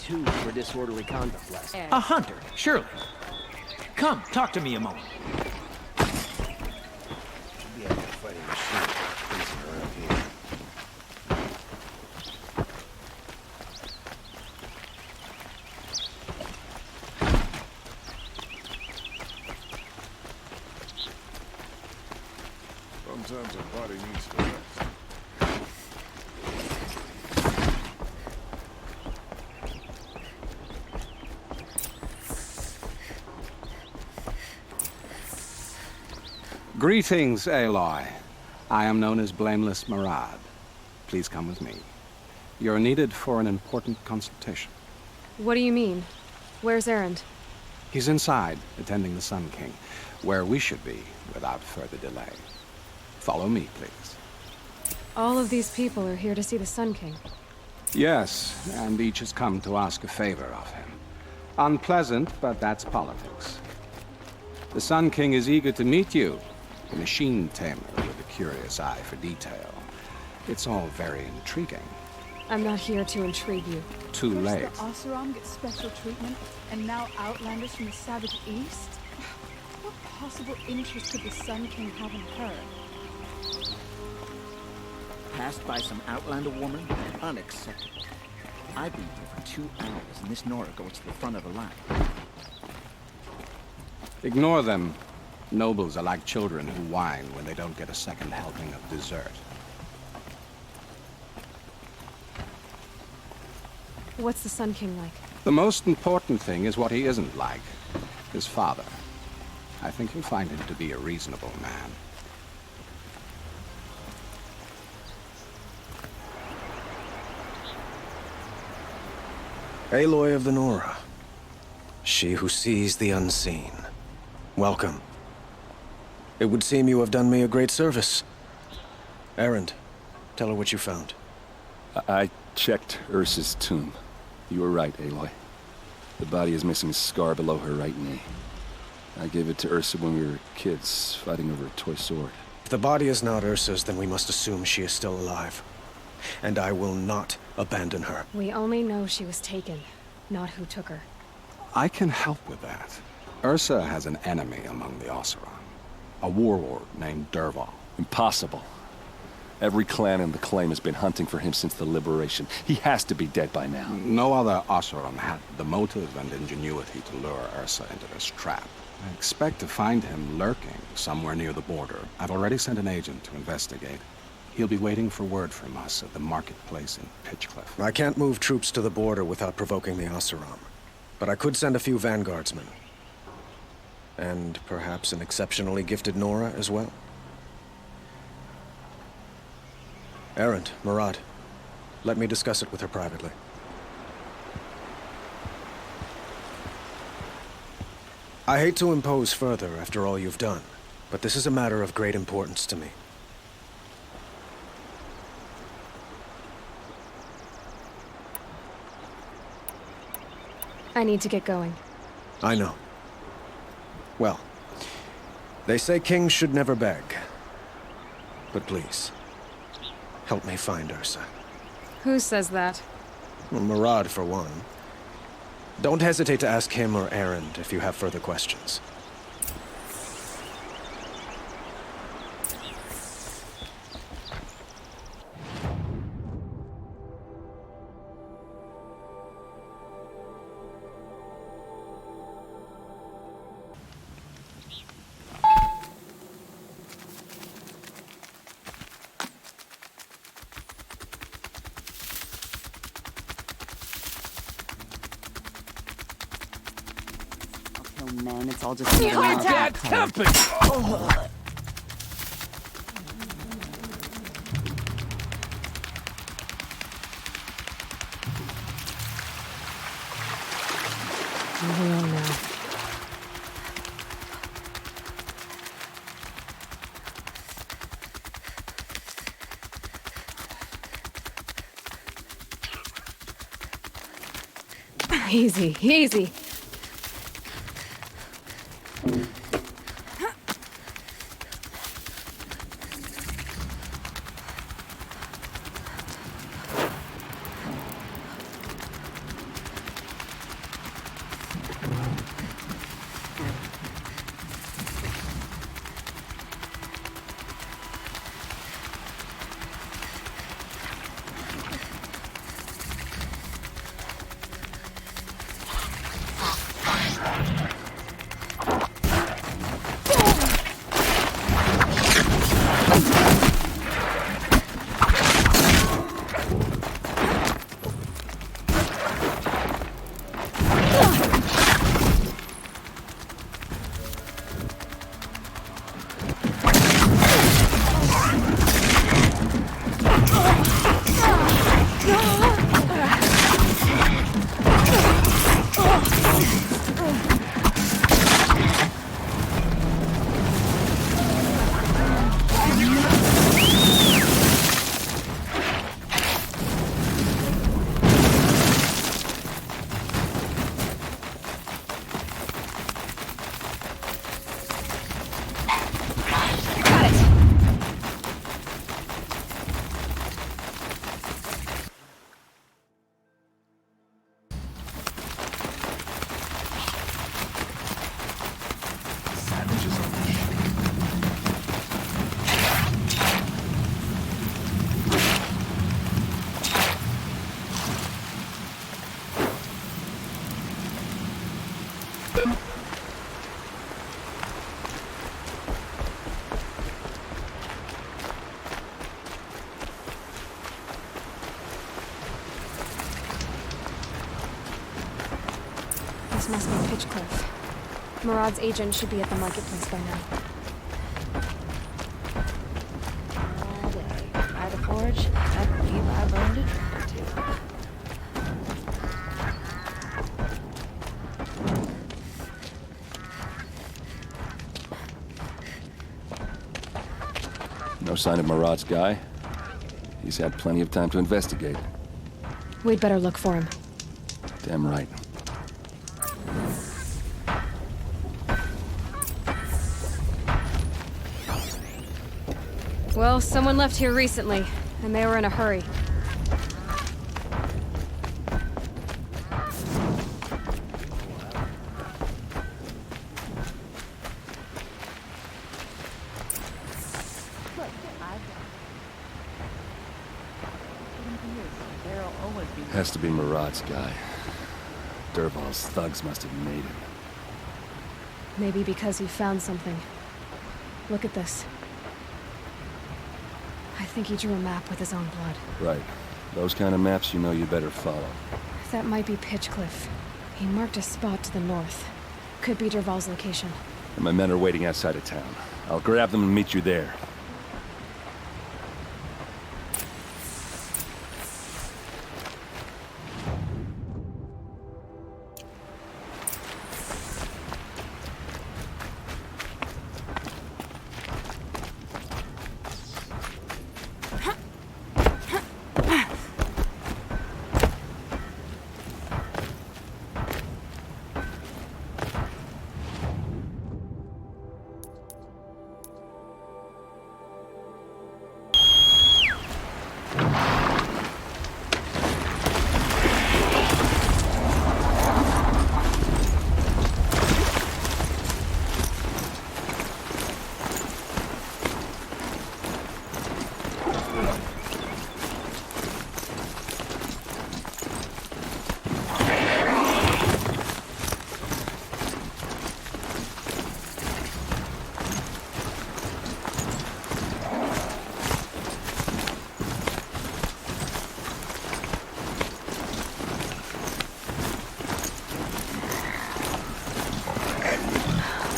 2 for disorderly conduct last. A hunter, surely. Come, talk to me a moment. Should be able to fight a machine cruising around here. Sometimes a body needs to rest. Greetings, Aloy. I am known as Blameless Murad. Please come with me. You're needed for an important consultation. What do you mean? Where's Erend? He's inside, attending the Sun King, where we should be without further delay. Follow me, please. All of these people are here to see the Sun King. Yes, and each has come to ask a favor of him. Unpleasant, but that's politics. The Sun King is eager to meet you, a machine tamer with a curious eye for detail. It's all very intriguing. I'm not here to intrigue you. Too late. First the Oseram gets special treatment, and now Outlanders from the Savage East? What possible interest could the Sun King have in her? Passed by some Outlander woman? Unacceptable. I've been here for 2 hours, and this Nora goes to the front of the line. Ignore them. Nobles are like children who whine when they don't get a second helping of dessert. What's the Sun King like? The most important thing is what he isn't like. His father. I think you'll find him to be a reasonable man. Aloy of the Nora. She who sees the unseen. Welcome. It would seem you have done me a great service. Erend, tell her what you found. I checked Ursa's tomb. You were right, Aloy. The body is missing a scar below her right knee. I gave it to Ursa when we were kids, fighting over a toy sword. If the body is not Ursa's, then we must assume she is still alive. And I will not abandon her. We only know she was taken, not who took her. I can help with that. Ursa has an enemy among the Oseram. A warlord named Dervahl. Impossible. Every clan in the claim has been hunting for him since the liberation. He has to be dead by now. No other Oseram had the motive and ingenuity to lure Ursa into this trap. I expect to find him lurking somewhere near the border. I've already sent an agent to investigate. He'll be waiting for word from us at the marketplace in Pitchcliff. I can't move troops to the border without provoking the Oseram. But I could send a few vanguardsmen. And perhaps an exceptionally gifted Nora as well. Erend, Murad, let me discuss it with her privately. I hate to impose further after all you've done, but this is a matter of great importance to me. I need to get going. I know. Well, they say kings should never beg. But please, help me find Ursa. Who says that? Well, Murad, for one. Don't hesitate to ask him or Erend if you have further questions. Oh man, it's all just That happened! Leave me alone now. Easy, easy. This must be Pitchcliff. Murad's agent should be at the marketplace by now. All day. By the forge, I believe I've earned a drink or two. No sign of Murad's guy. He's had plenty of time to investigate. We'd better look for him. Damn right. Well, someone left here recently, and they were in a hurry. Has to be Murad's guy. Dervahl's thugs must have made him. Maybe because he found something. Look at this. I think he drew a map with his own blood. Right. Those kind of maps you know you better follow. That might be Pitchcliff. He marked a spot to the north. Could be Dervahl's location. And my men are waiting outside of town. I'll grab them and meet you there.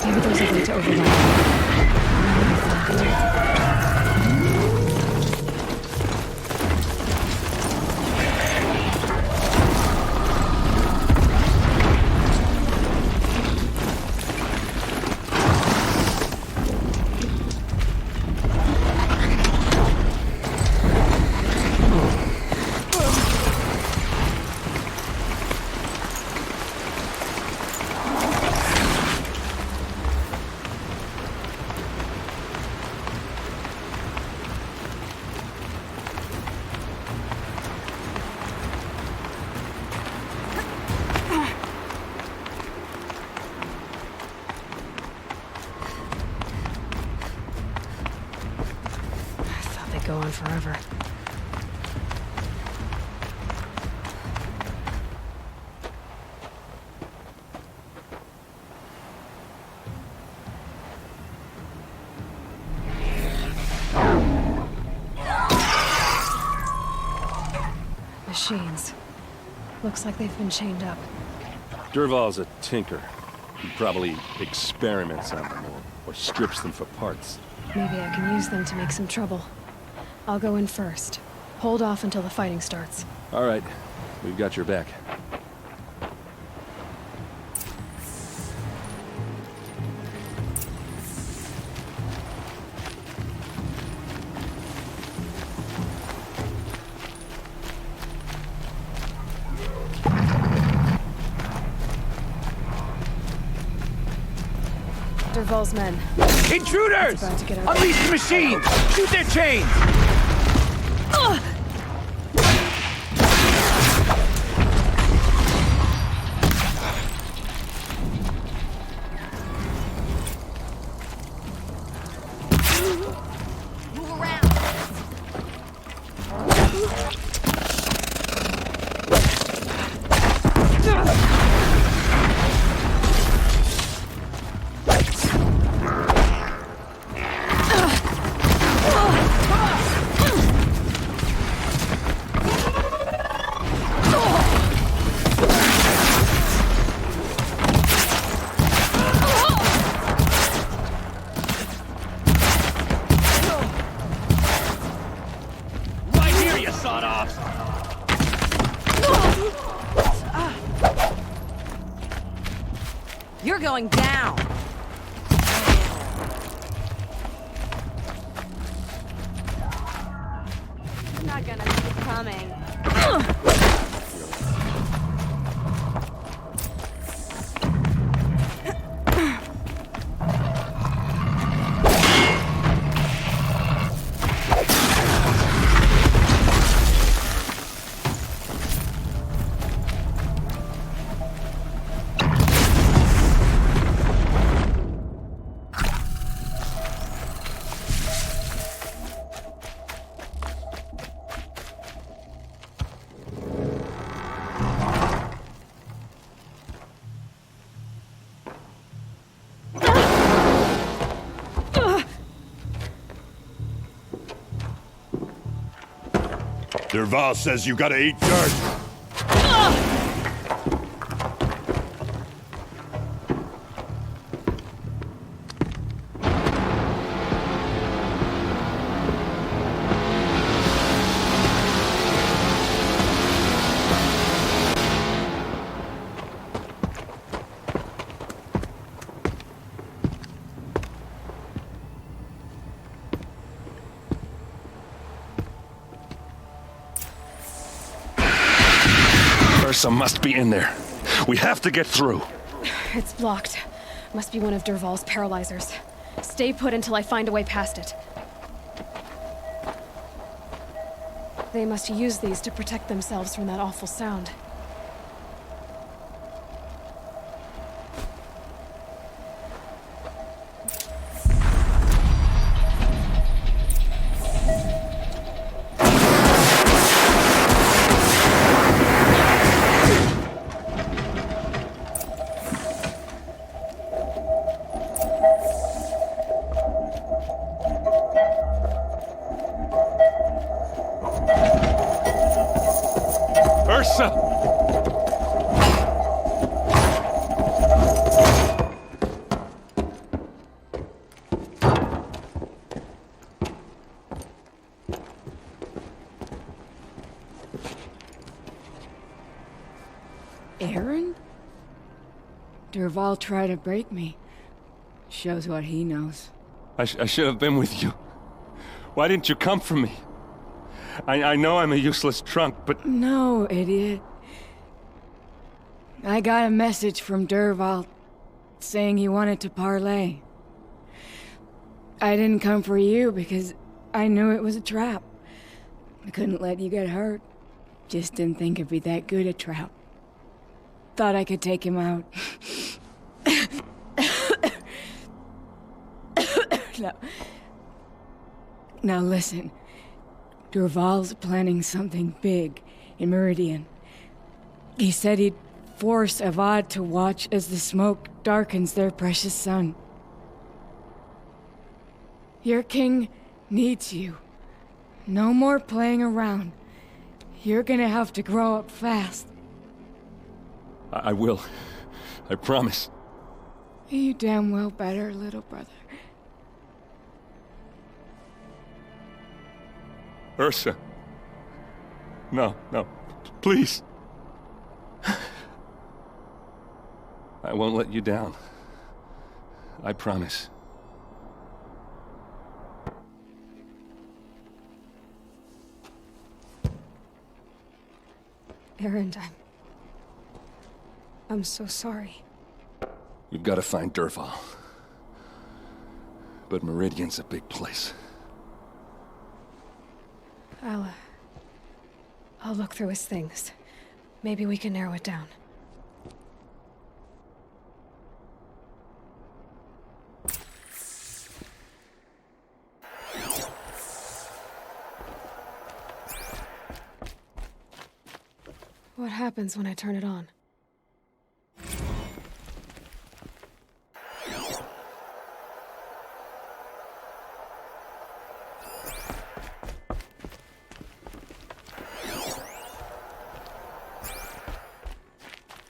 Maybe there's a way to override. Go on forever. Machines. Looks like they've been chained up. Dervahl's a tinker. He probably experiments on them or strips them for parts. Maybe I can use them to make some trouble. I'll go in first. Hold off until the fighting starts. All right. We've got your back. Dervahl's men. Intruders! It's about to get out. Unleash the machine! Shoot their chains! sawed-offs! You're going down! I'm not gonna keep coming. Derval says you gotta eat dirt. Ursa must be in there. We have to get through. It's blocked. Must be one of Derval's paralyzers. Stay put until I find a way past it. They must use these to protect themselves from that awful sound. Ursa! Aaron? Derval tried to break me. Shows what he knows. I should have been with you. Why didn't you come for me? I know I'm a useless trunk, but... No, idiot. I got a message from Derval saying he wanted to parlay. I didn't come for you because I knew it was a trap. I couldn't let you get hurt. Just didn't think it'd be that good a trap. Thought I could take him out. No. Now listen. Derval's planning something big in Meridian. He said he'd force Avad to watch as the smoke darkens their precious sun. Your king needs you. No more playing around. You're gonna have to grow up fast. I will. I promise. You damn well better, little brother. Ursa. No, please. I won't let you down. I promise. Aaron, I'm so sorry. We've got to find Derval. But Meridian's a big place. I'll look through his things. Maybe we can narrow it down. What happens when I turn it on?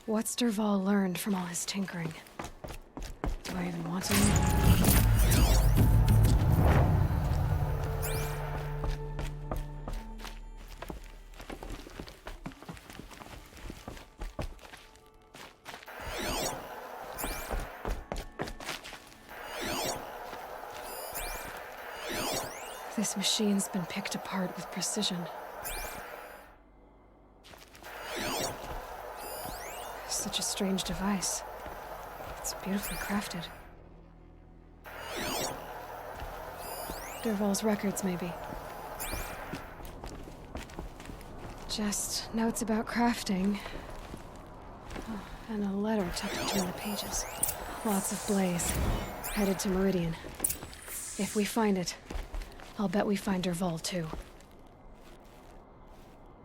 What's Derval learned from all his tinkering? Do I even want to know? This machine's been picked apart with precision. Such a strange device. It's beautifully crafted. Dervahl's records, maybe. Just notes about crafting. Oh, and a letter tucked between the pages. Lots of blaze. Headed to Meridian. If we find it, I'll bet we find Dervahl too.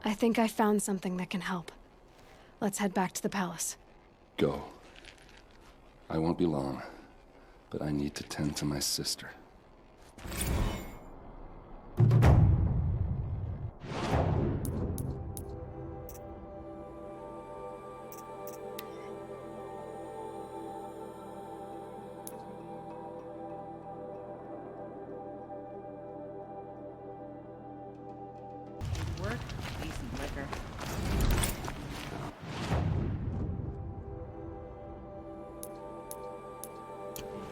I think I found something that can help. Let's head back to the palace. Go. I won't be long, but I need to tend to my sister. Work, decent liquor.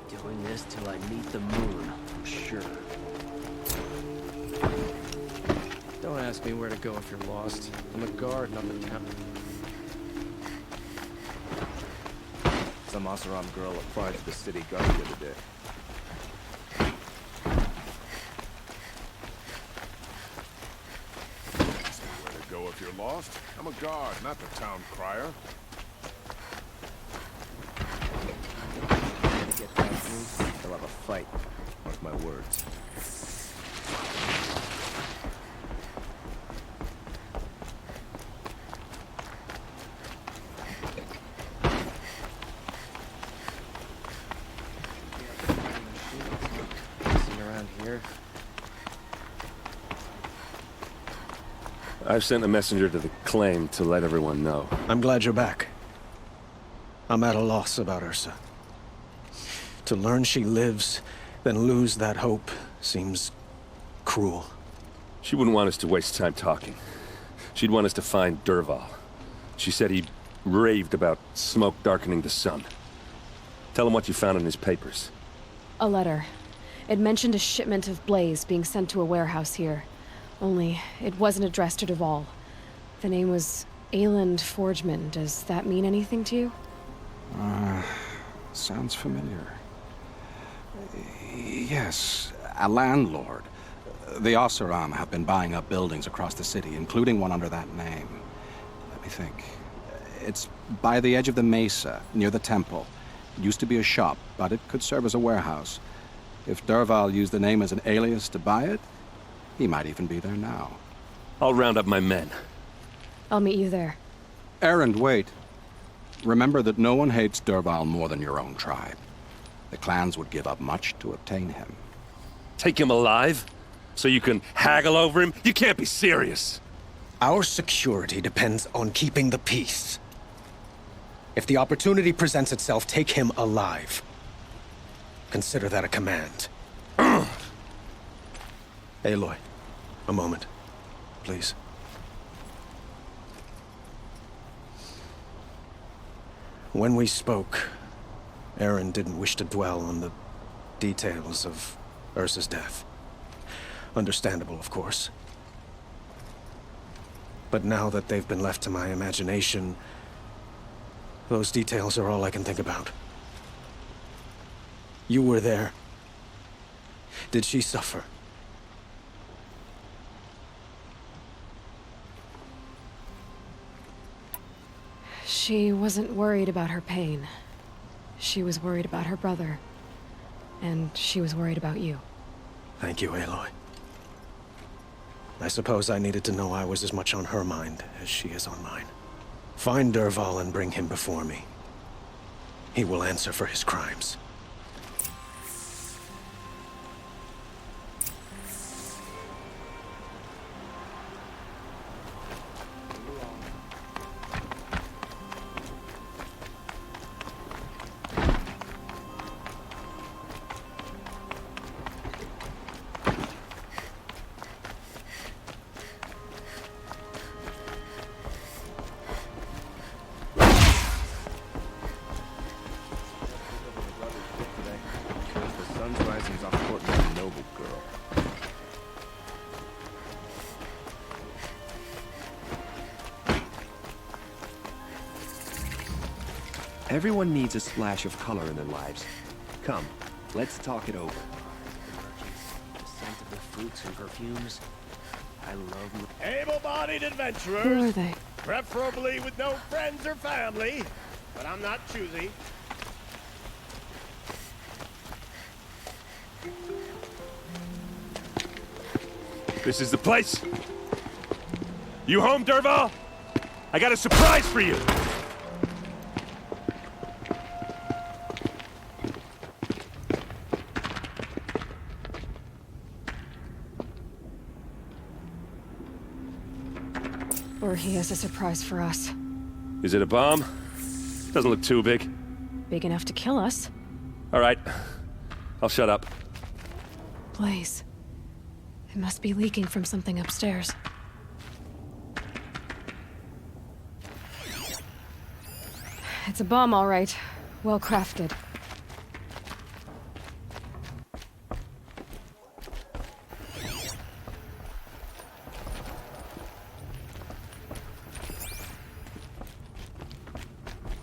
Doing this till I meet the moon, I'm sure. Don't ask me where to go if you're lost. I'm a guard, not the town. Some Oseram girl applied to the city guard the other day. Where to go if you're lost? I'm a guard, not the town crier. Get that through, they'll have a fight. Mark my words. Seen around here. I've sent a messenger to the claim to let everyone know. I'm glad you're back. I'm at a loss about Ursa. To learn she lives, then lose that hope, seems cruel. She wouldn't want us to waste time talking. She'd want us to find Dervahl. She said he raved about smoke darkening the sun. Tell him what you found in his papers. A letter. It mentioned a shipment of blaze being sent to a warehouse here. Only, it wasn't addressed to Dervahl. The name was Ayland Forgeman. Does that mean anything to you? Sounds familiar. Yes, a landlord. The Oseram have been buying up buildings across the city, including one under that name. Let me think. It's by the edge of the mesa, near the temple. It used to be a shop, but it could serve as a warehouse. If Dervahl used the name as an alias to buy it, he might even be there now. I'll round up my men. I'll meet you there. Erend, wait. Remember that no one hates Dervahl more than your own tribe. The clans would give up much to obtain him. Take him alive? So you can haggle over him? You can't be serious. Our security depends on keeping the peace. If the opportunity presents itself, take him alive. Consider that a command. Aloy, a moment, please. When we spoke, Erend didn't wish to dwell on the details of Ursa's death. Understandable, of course. But now that they've been left to my imagination, those details are all I can think about. You were there. Did she suffer? She wasn't worried about her pain. She was worried about her brother. And she was worried about you. Thank you, Aloy. I suppose I needed to know I was as much on her mind as she is on mine. Find Dervahl and bring him before me. He will answer for his crimes. Everyone needs a splash of color in their lives. Come, let's talk it over. The scent of the fruits and perfumes. I love... Able-bodied Who adventurers, are they? preferably with no friends or family, but I'm not choosy. This is the place. You home, Derval? I got a surprise for you. Or he has a surprise for us. Is it a bomb? Doesn't look too big. Big enough to kill us. All right. I'll shut up. Blaze. It must be leaking from something upstairs. It's a bomb, all right. Well crafted.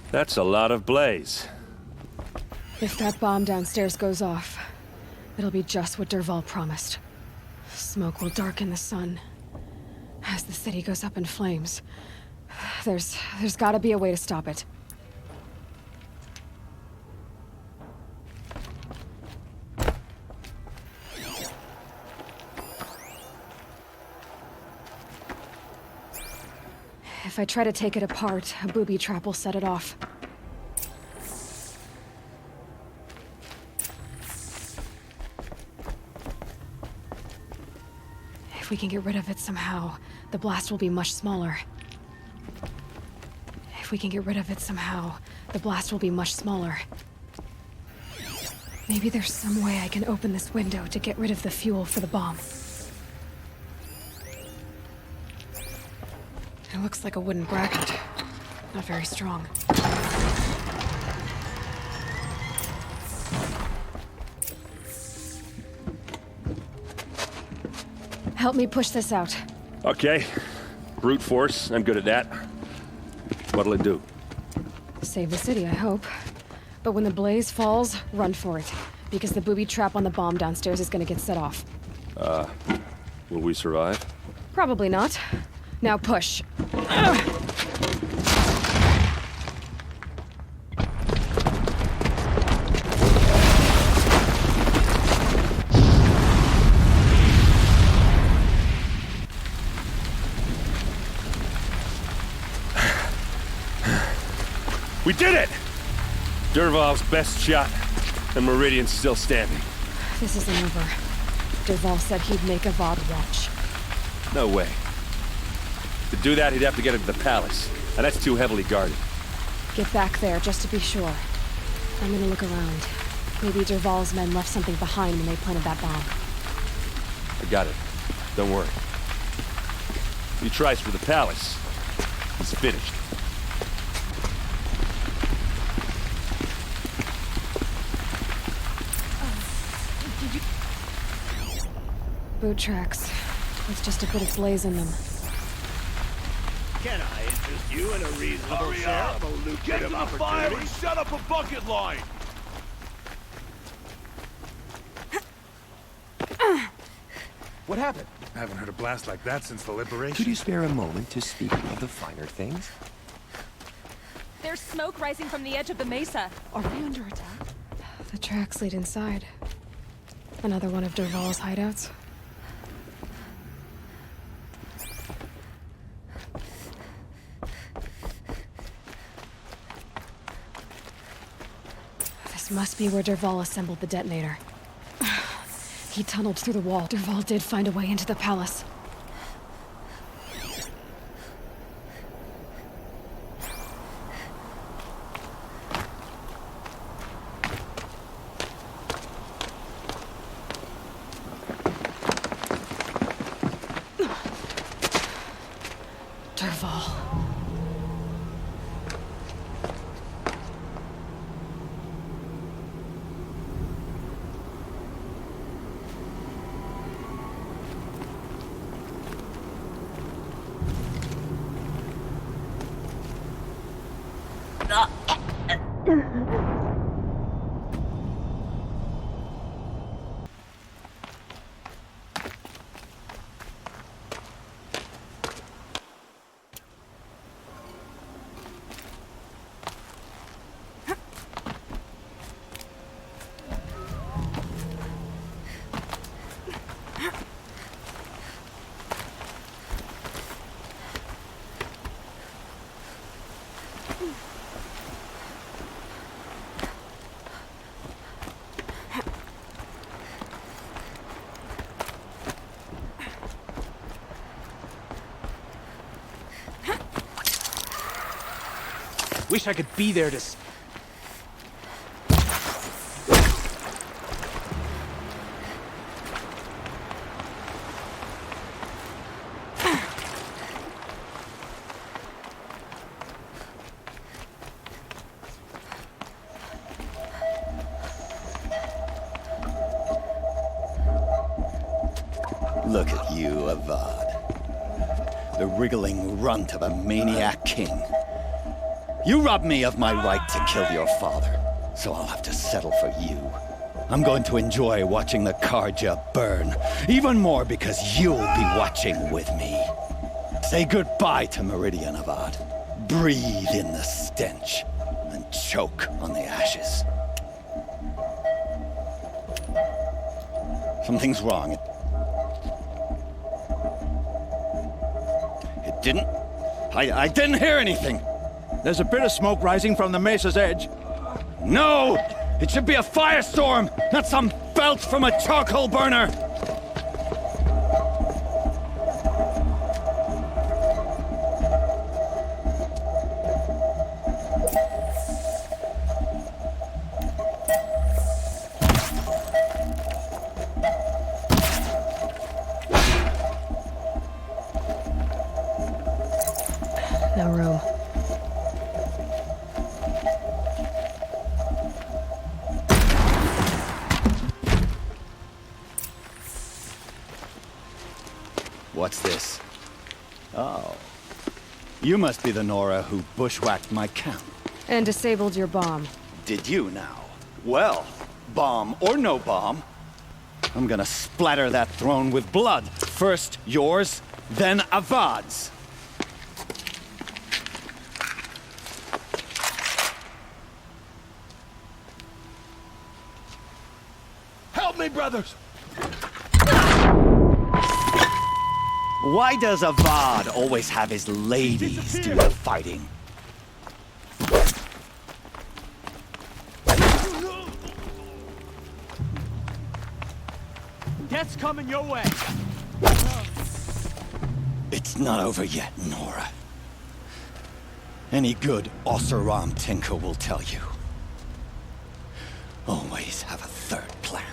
That's a lot of blaze. If that bomb downstairs goes off, it'll be just what Derval promised. Smoke will darken the sun. As the city goes up in flames. There's gotta be a way to stop it. If I try to take it apart, a booby trap will set it off. If we can get rid of it somehow, the blast will be much smaller. If we can get rid of it somehow, the blast will be much smaller. Maybe there's some way I can open this window to get rid of the fuel for the bomb. It looks like a wooden bracket. Not very strong. Help me push this out. Okay. Brute force. I'm good at that. What'll it do? Save the city, I hope. But when the blaze falls, run for it. Because the booby trap on the bomb downstairs is gonna get set off. Will we survive? Probably not. Now push. We did it! Derval's best shot, and Meridian's still standing. This isn't over. Derval said he'd make a VOD watch. No way. To do that, he'd have to get into the palace, and that's too heavily guarded. Get back there, just to be sure. I'm gonna look around. Maybe Derval's men left something behind when they planted that bomb. I got it. Don't worry. If he tries for the palace, he's finished. Boot tracks. With just a bit of blaze in them. Can I interest you in a reasonable share of a lucrative opportunity? And set up a bucket line! What happened? I haven't heard a blast like that since the liberation. Could you spare a moment to speak of the finer things? There's smoke rising from the edge of the mesa. Are we under attack? The tracks lead inside. Another one of Derval's hideouts. This must be where Derval assembled the detonator. He tunneled through the wall. Derval did find a way into the palace. Derval. Wish I could be there to... Look at you, Avad. The wriggling runt of a maniac king. You robbed me of my right to kill your father, so I'll have to settle for you. I'm going to enjoy watching the Karja burn, even more because you'll be watching with me. Say goodbye to Meridian, Avad. Breathe in the stench, and choke on the ashes. Something's wrong. It didn't... I didn't hear anything. There's a bit of smoke rising from the mesa's edge. No! It should be a firestorm, not some belch from a charcoal burner! No room. What's this? Oh. You must be the Nora who bushwhacked my camp. And disabled your bomb. Did you now? Well, bomb or no bomb, I'm gonna splatter that throne with blood. First yours, then Avad's. Help me, brothers! Why does Avad always have his ladies do the fighting? Death's coming your way. It's not over yet, Nora. Any good Oseram tinker will tell you. Always have a third plan.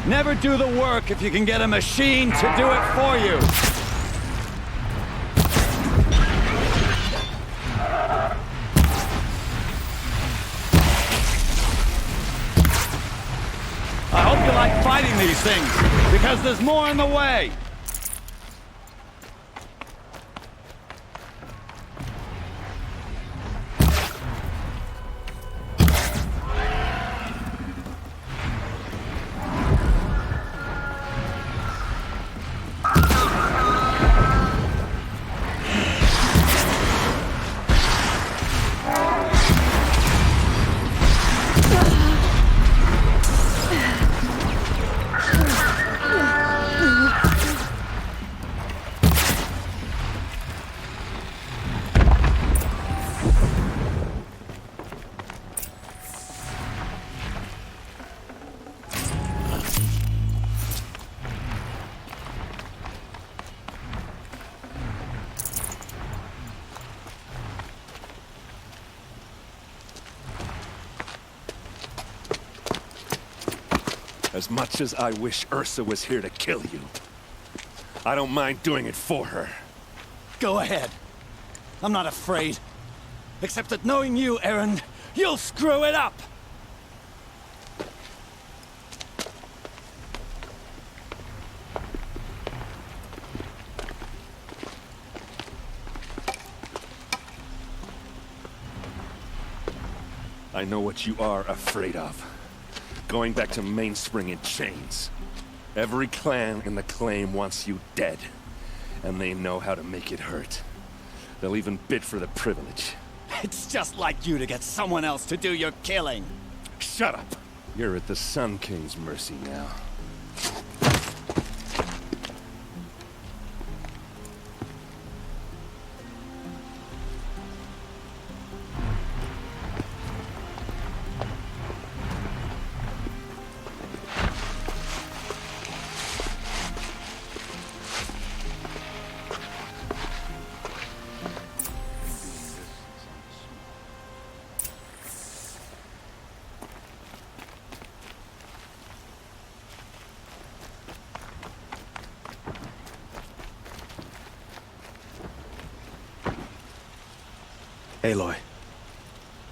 Never do the work if you can get a machine to do it for you. I hope you like fighting these things, because there's more in the way. As much as I wish Ursa was here to kill you, I don't mind doing it for her. Go ahead. I'm not afraid. Except that knowing you, Aaron, you'll screw it up! I know what you are afraid of. Going back to Mainspring in chains. Every clan in the claim wants you dead. And they know how to make it hurt. They'll even bid for the privilege. It's just like you to get someone else to do your killing. Shut up! You're at the Sun King's mercy now. Aloy,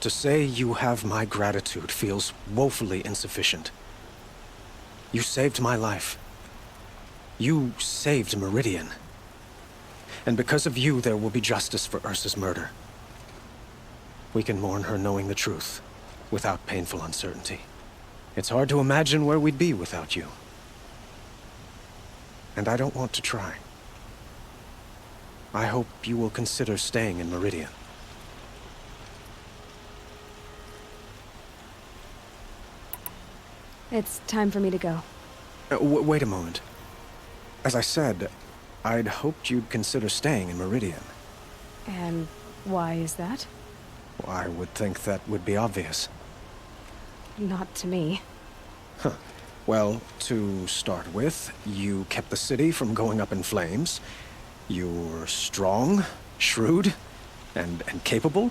to say you have my gratitude feels woefully insufficient. You saved my life. You saved Meridian. And because of you, there will be justice for Ursa's murder. We can mourn her knowing the truth, without painful uncertainty. It's hard to imagine where we'd be without you. And I don't want to try. I hope you will consider staying in Meridian. It's time for me to go. Wait a moment. As I said, I'd hoped you'd consider staying in Meridian. And why is that? Well, I would think that would be obvious. Not to me. Huh. Well, to start with, you kept the city from going up in flames. You're strong, shrewd, and capable.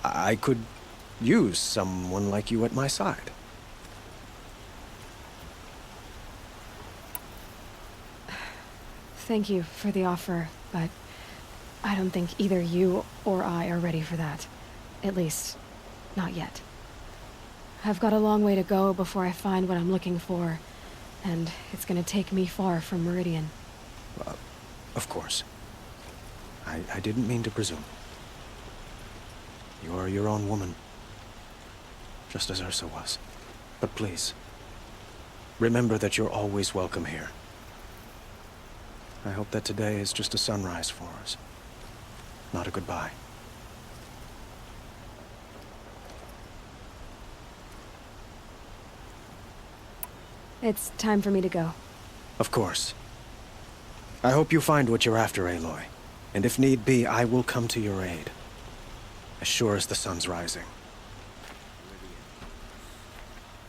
I could use someone like you at my side. Thank you for the offer, but I don't think either you or I are ready for that. At least, not yet. I've got a long way to go before I find what I'm looking for, and it's gonna take me far from Meridian. Of course. I didn't mean to presume. You are your own woman, just as Ursa was. But please, remember that you're always welcome here. I hope that today is just a sunrise for us, not a goodbye. It's time for me to go. Of course. I hope you find what you're after, Aloy. And if need be, I will come to your aid. As sure as the sun's rising.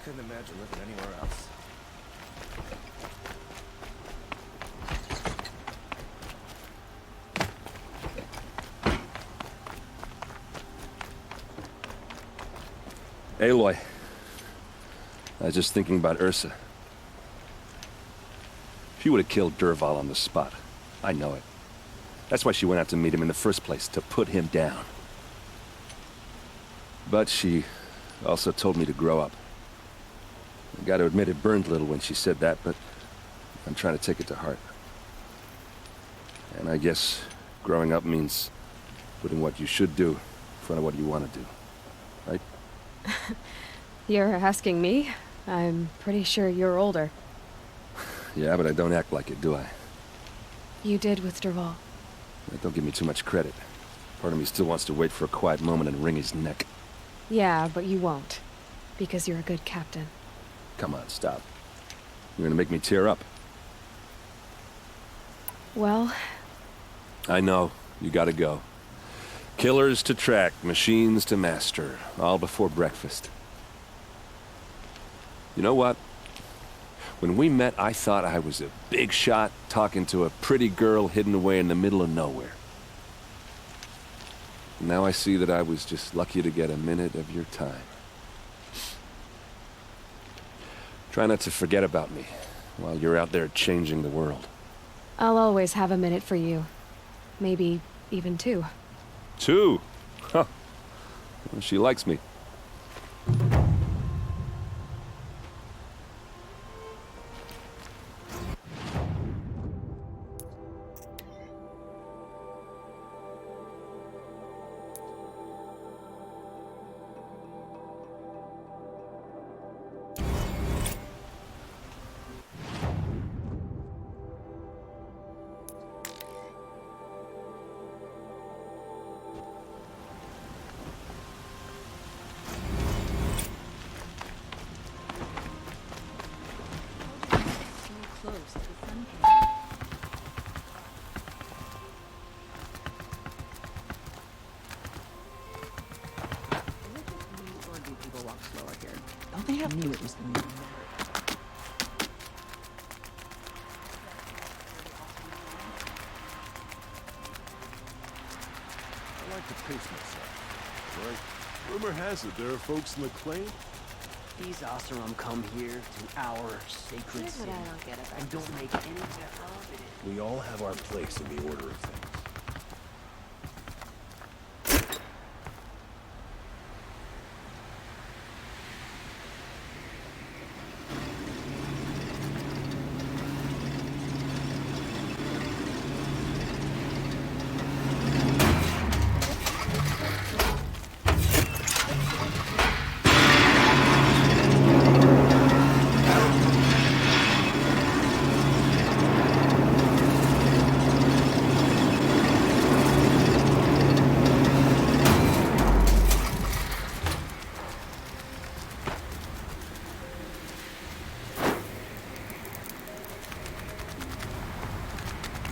Couldn't imagine living anywhere else. Aloy, I was just thinking about Ursa. She would have killed Dervahl on the spot. I know it. That's why she went out to meet him in the first place, to put him down. But she also told me to grow up. I gotta admit it burned a little when she said that, but I'm trying to take it to heart. And I guess growing up means putting what you should do in front of what you want to do. Right? You're asking me? I'm pretty sure you're older. Yeah, but I don't act like it, do I? You did with Dervahl. Don't give me too much credit. Part of me still wants to wait for a quiet moment and wring his neck. Yeah, but you won't. Because you're a good captain. Come on, stop. You're gonna make me tear up. Well... I know. You gotta go. Killers to track, machines to master. All before breakfast. You know what? When we met, I thought I was a big shot talking to a pretty girl hidden away in the middle of nowhere. Now I see that I was just lucky to get a minute of your time. Try not to forget about me while you're out there changing the world. I'll always have a minute for you. Maybe even two. Two? Huh. Well, she likes me. knew it was going to be. I like to pace myself. Right? Rumor has it there are folks in the claim. These Oseram come here to our sacred Here's what city I don't get about and don't make any better of it. We all have our place in the order of things.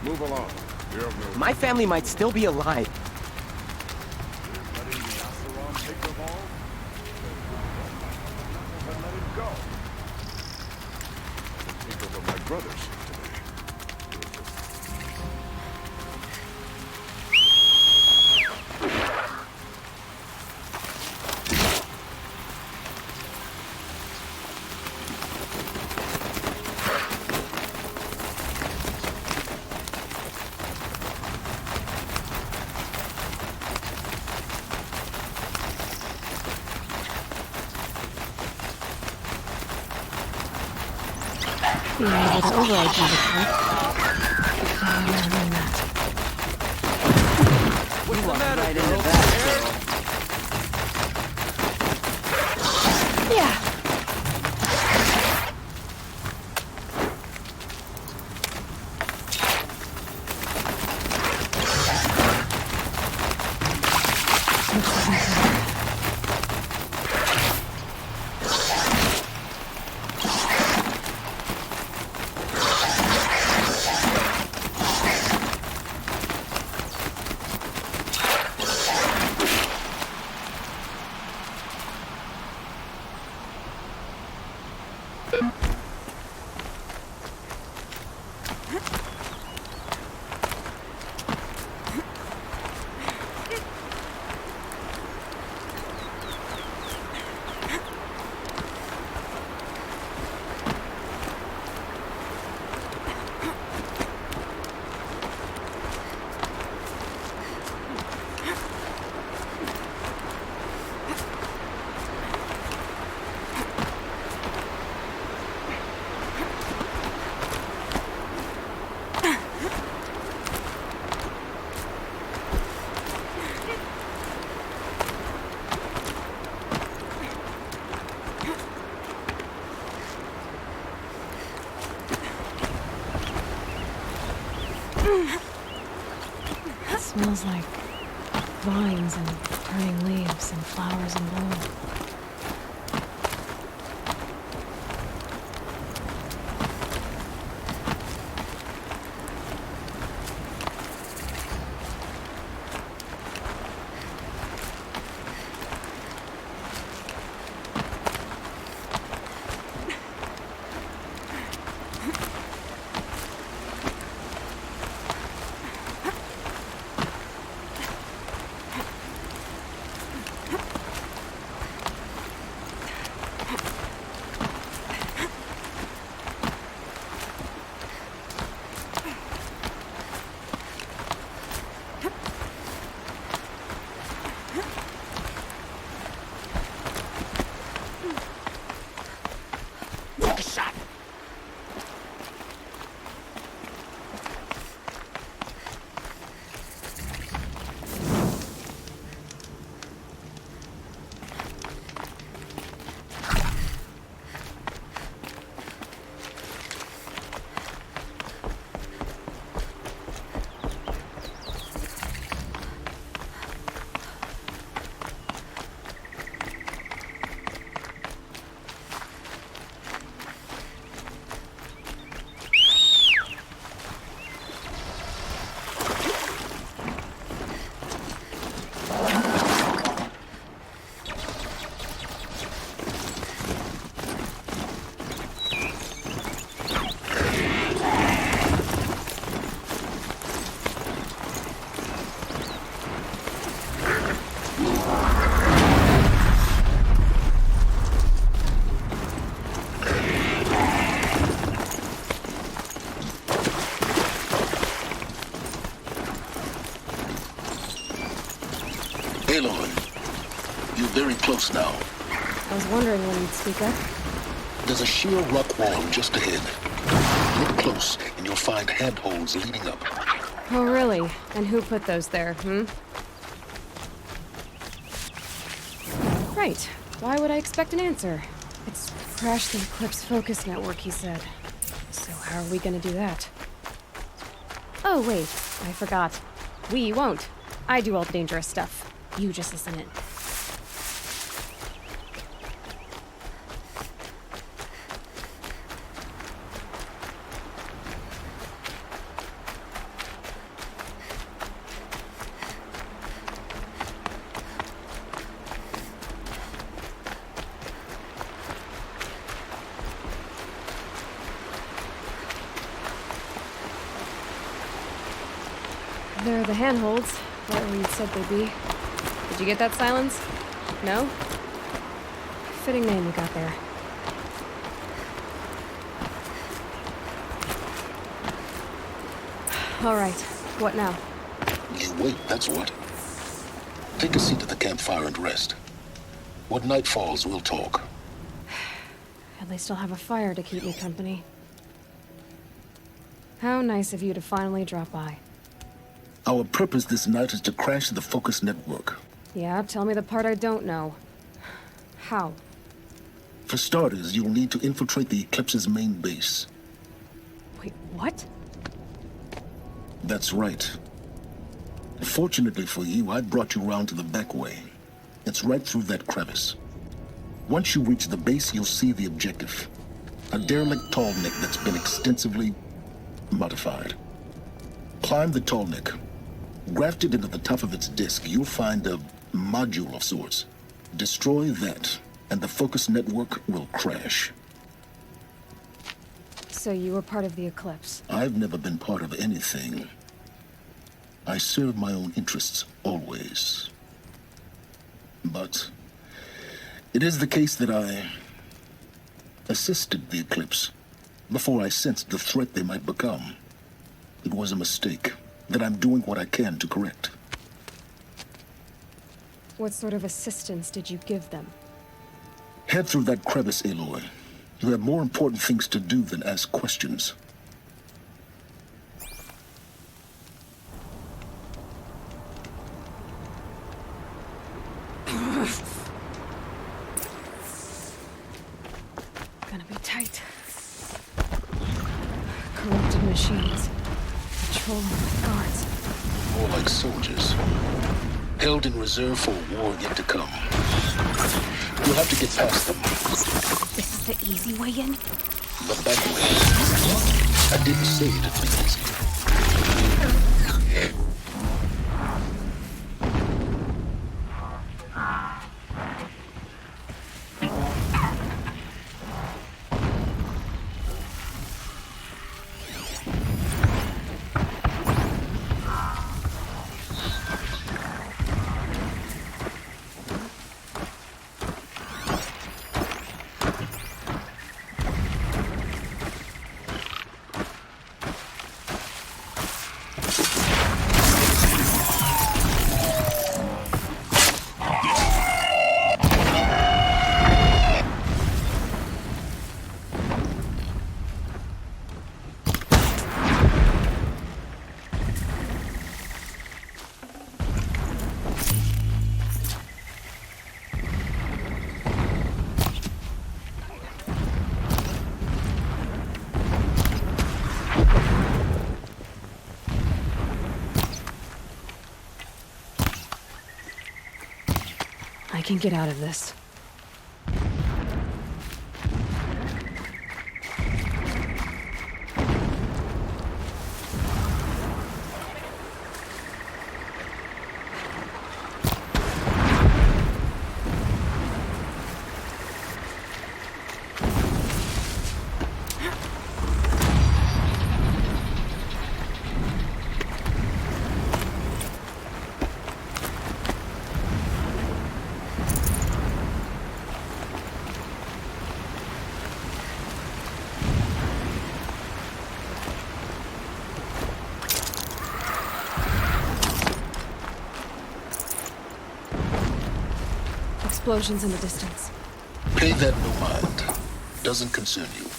Move along. You're of no My family might still be alive. letting the Oseram take the ball. But let him go. Think over my brothers today. Being able to override GeForce. I mean that. What's the matter, right into that, girl? Yeah. It smells like vines and turning leaves and flowers in bloom. Aloy, you're very close now. I was wondering when you'd speak up. There's a sheer rock wall just ahead. Look close, and you'll find handholds leading up. Oh, really? And who put those there, Right. Why would I expect an answer? It's crash the Eclipse focus network, he said. So how are we gonna do that? Oh, wait. I forgot. We won't. I do all the dangerous stuff. You just listen in. There are the handholds, whatever you said they'd be. Did you get that, Silence? No? Fitting name you got there. All right, what now? You wait, that's what. Take a seat at the campfire and rest. When night falls, we'll talk. At least I'll have a fire to keep me company. How nice of you to finally drop by. Our purpose this night is to crash the focus network. Yeah, tell me the part I don't know. How? For starters, you'll need to infiltrate the Eclipse's main base. Wait, what? That's right. Fortunately for you, I brought you round to the back way. It's right through that crevice. Once you reach the base, you'll see the objective. A derelict tall neck that's been extensively modified. Climb the tall neck. Grafted into the top of its disk, you'll find a module of sorts. Destroy that, and the focus network will crash. So you were part of the Eclipse. I've never been part of anything. I serve my own interests, always. But it is the case that I assisted the Eclipse before I sensed the threat they might become. It was a mistake that I'm doing what I can to correct. What sort of assistance did you give them? Head through that crevice, Aloy. You have more important things to do than ask questions. Gonna be tight. Corrupted machines. Patrolling with guards. More like soldiers. Held in reserve for a war yet to come. You'll have to get past them. This is the easy way in? The back way. I didn't say it'd be easy. I can get out of this. explosions in the distance. Pay that no mind. Doesn't concern you.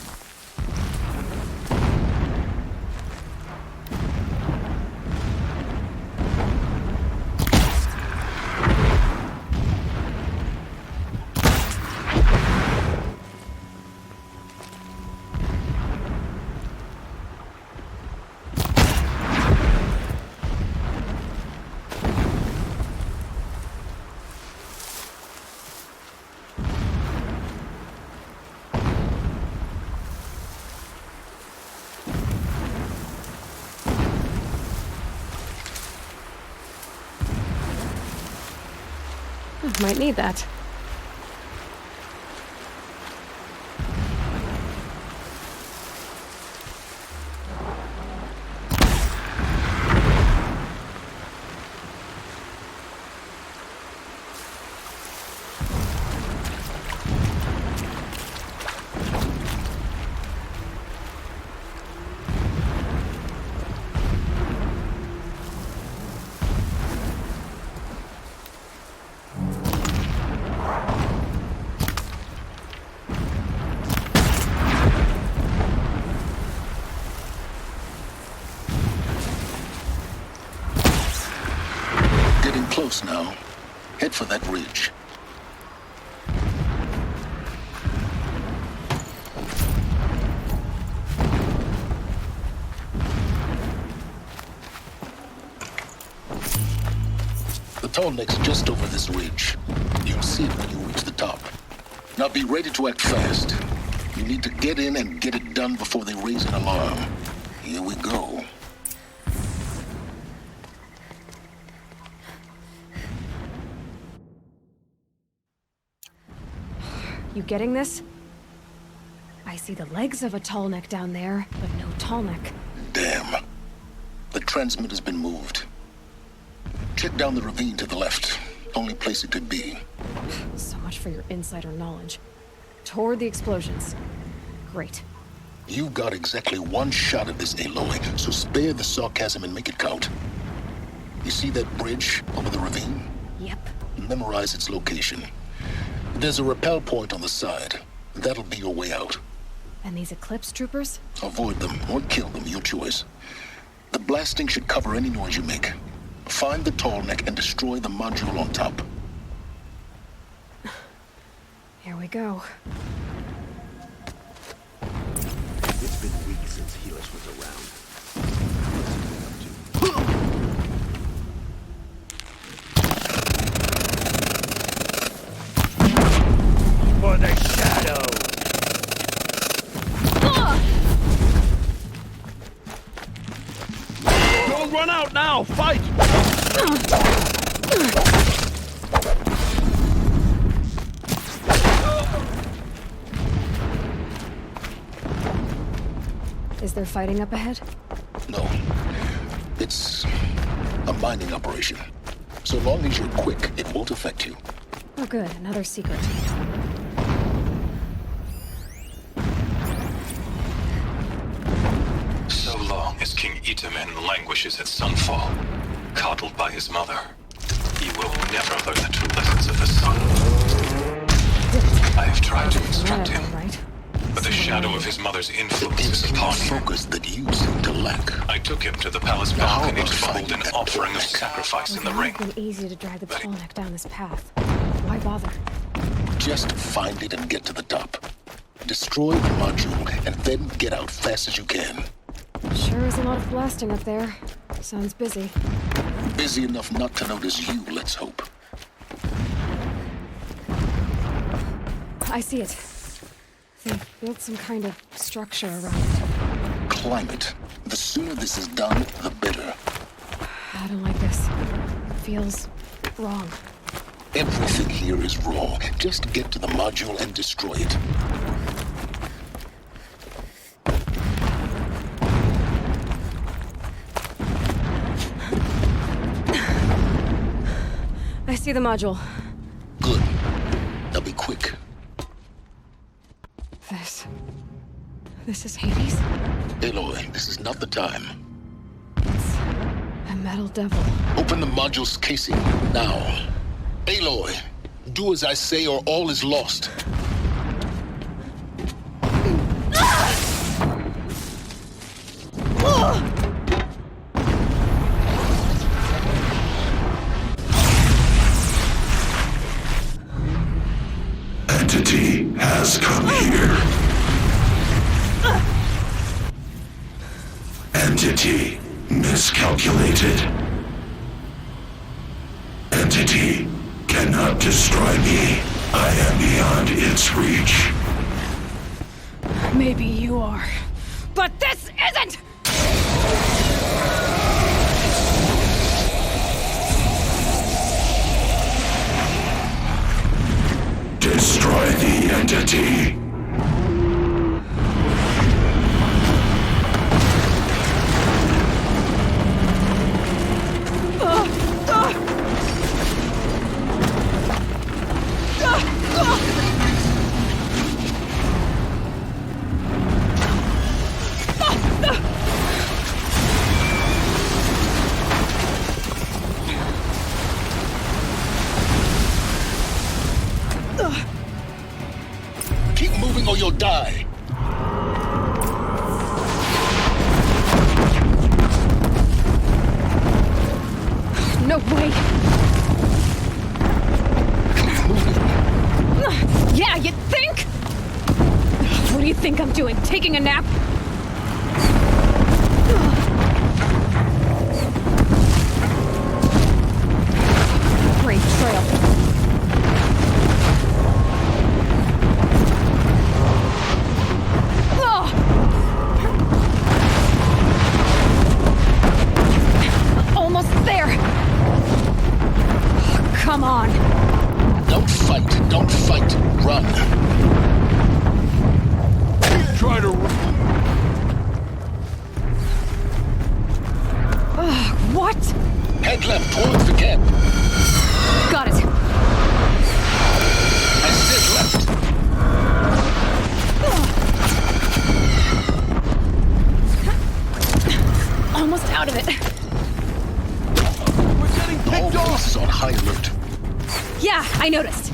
Might need that. Close now. Head for that ridge. The tall neck's just over this ridge. You'll see it when you reach the top. Now be ready to act fast. You need to get in and get it done before they raise an alarm. Here we go. You getting this? I see the legs of a tall neck down there, but no tall neck. Damn. The transmitter's been moved. Check down the ravine to the left. Only place it could be. So much for your insider knowledge. Toward the explosions. Great. You've got exactly one shot at this, Aloy, so spare the sarcasm and make it count. You see that bridge over the ravine? Yep. Memorize its location. There's a rappel point on the side. That'll be your way out. And these Eclipse troopers? Avoid them or kill them, your choice. The blasting should cover any noise you make. Find the tall neck and destroy the module on top. Here we go. It's been weeks since Helix was around. For the shadow! Don't run out now! Fight! Is there fighting up ahead? No. It's a mining operation. So long as you're quick, it won't affect you. Oh good, another secret. So long as King Itamen languishes at Sunfall, coddled by his mother, he will never learn the true lessons of the sun. I have tried to instruct him, Right? but the shadow of his mother's influence It's is the upon him. focus that you seem to lack. I took him to the palace How balcony about to behold finding an that offering of tall neck? sacrifice in the It would ring. have been easy to drag the tall neck down this path. Why bother? Just find it and get to the top. Destroy the module and then get out fast as you can. Sure is a lot of blasting up there. Sounds busy. Busy enough not to notice you, let's hope. I see it. They've built some kind of structure around it. Climb it. The sooner this is done, the better. I don't like this. Feels wrong. Everything here is wrong. Just get to the module and destroy it. I see the module. Good. Now be quick. This is Hades? Aloy, this is not the time. It's a metal devil. Open the module's casing, now. Aloy, do as I say or all is lost. Entity has come here. Entity miscalculated. Entity cannot destroy me. I am beyond its reach. Maybe you are, but this isn't! Destroy the entity. Keep moving or you'll die. No way! Keep moving. Yeah, you think? What do you think I'm doing? Taking a nap? Great trail. Almost there. Come on. Don't fight. Don't fight. Run. Try to... What? Head left towards the camp. Got it. I said left. Almost out of it. We're getting The whole picked off! place is on high alert. Yeah, I noticed.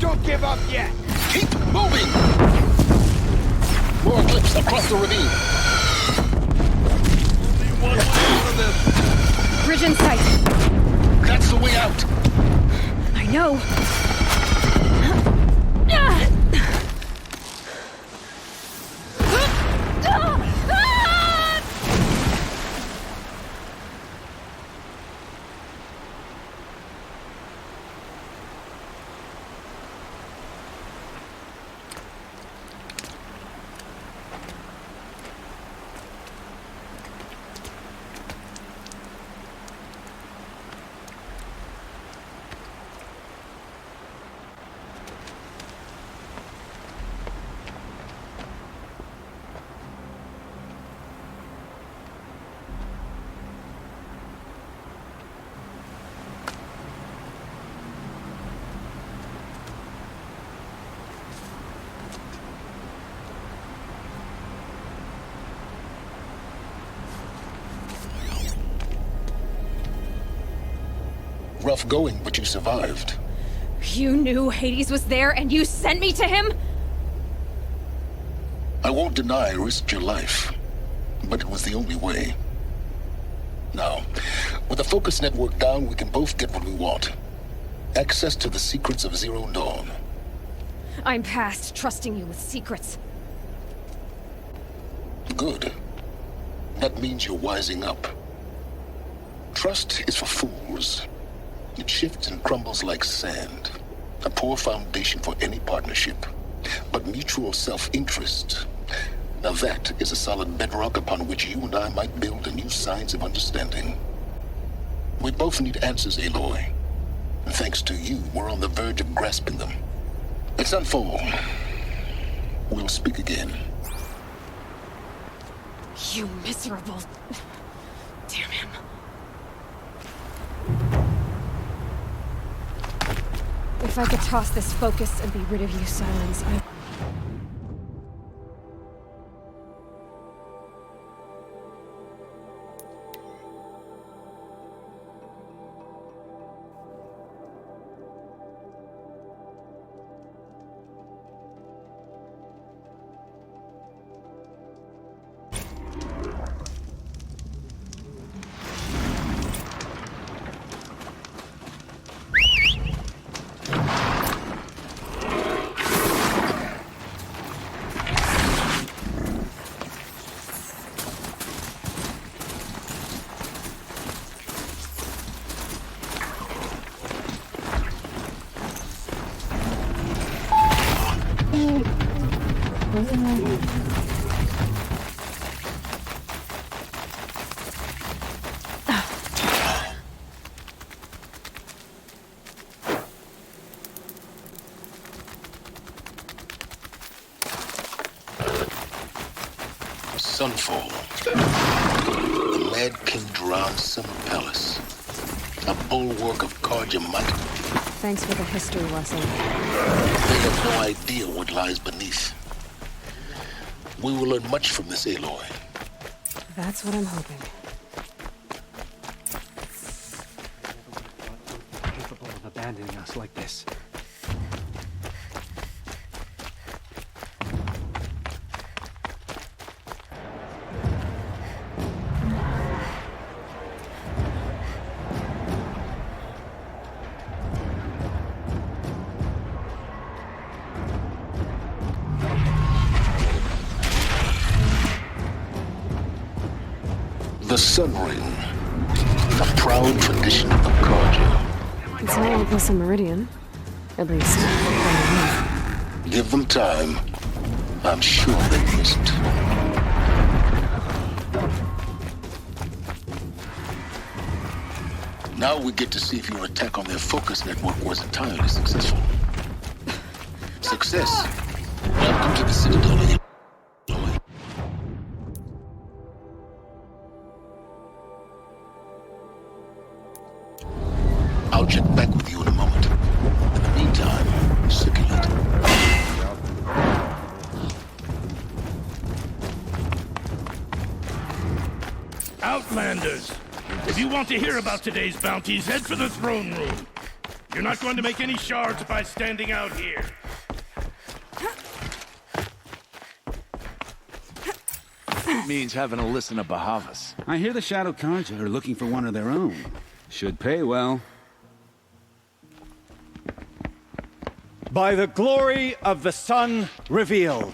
Don't give up yet! Keep moving. More clips across the ravine. Only one way out of this! Bridge in sight. That's the way out. I know. Rough going, but you survived. You knew Hades was there and you sent me to him? I won't deny I risked your life, but it was the only way. Now, with the focus network down, we can both get what we want. Access to the secrets of Zero Dawn. I'm past trusting you with secrets. Good. That means you're wising up. Trust is for fools. It shifts and crumbles like sand. A poor foundation for any partnership. But mutual self-interest. Now that is a solid bedrock upon which you and I might build a new science of understanding. We both need answers, Aloy. And thanks to you, we're on the verge of grasping them. Let's unfold. We'll speak again. You miserable... Damn him. If I could toss this focus and be rid of you, Silence, I... Sunfall. The Mad King Duran's summer palace. A bulwark of Karja might. Thanks for the history lesson. They have no idea what lies beneath. We will learn much from this, Aloy. That's what I'm hoping. Capable of abandoning us like this. The Sun Ring, a proud tradition of Karja. It's not like this in Meridian. At least, Give them time. I'm sure they missed. Now we get to see if your attack on their focus network was entirely successful. Success. Welcome to the Citadel. Aloy. I'll check back with you in a moment. In the meantime, circulate. Outlanders, if you want to hear about today's bounties, head for the throne room. You're not going to make any shards by standing out here. Means having to listen to Bahavas. I hear the Shadow Karja are looking for one of their own. Should pay well. By the glory of the sun revealed.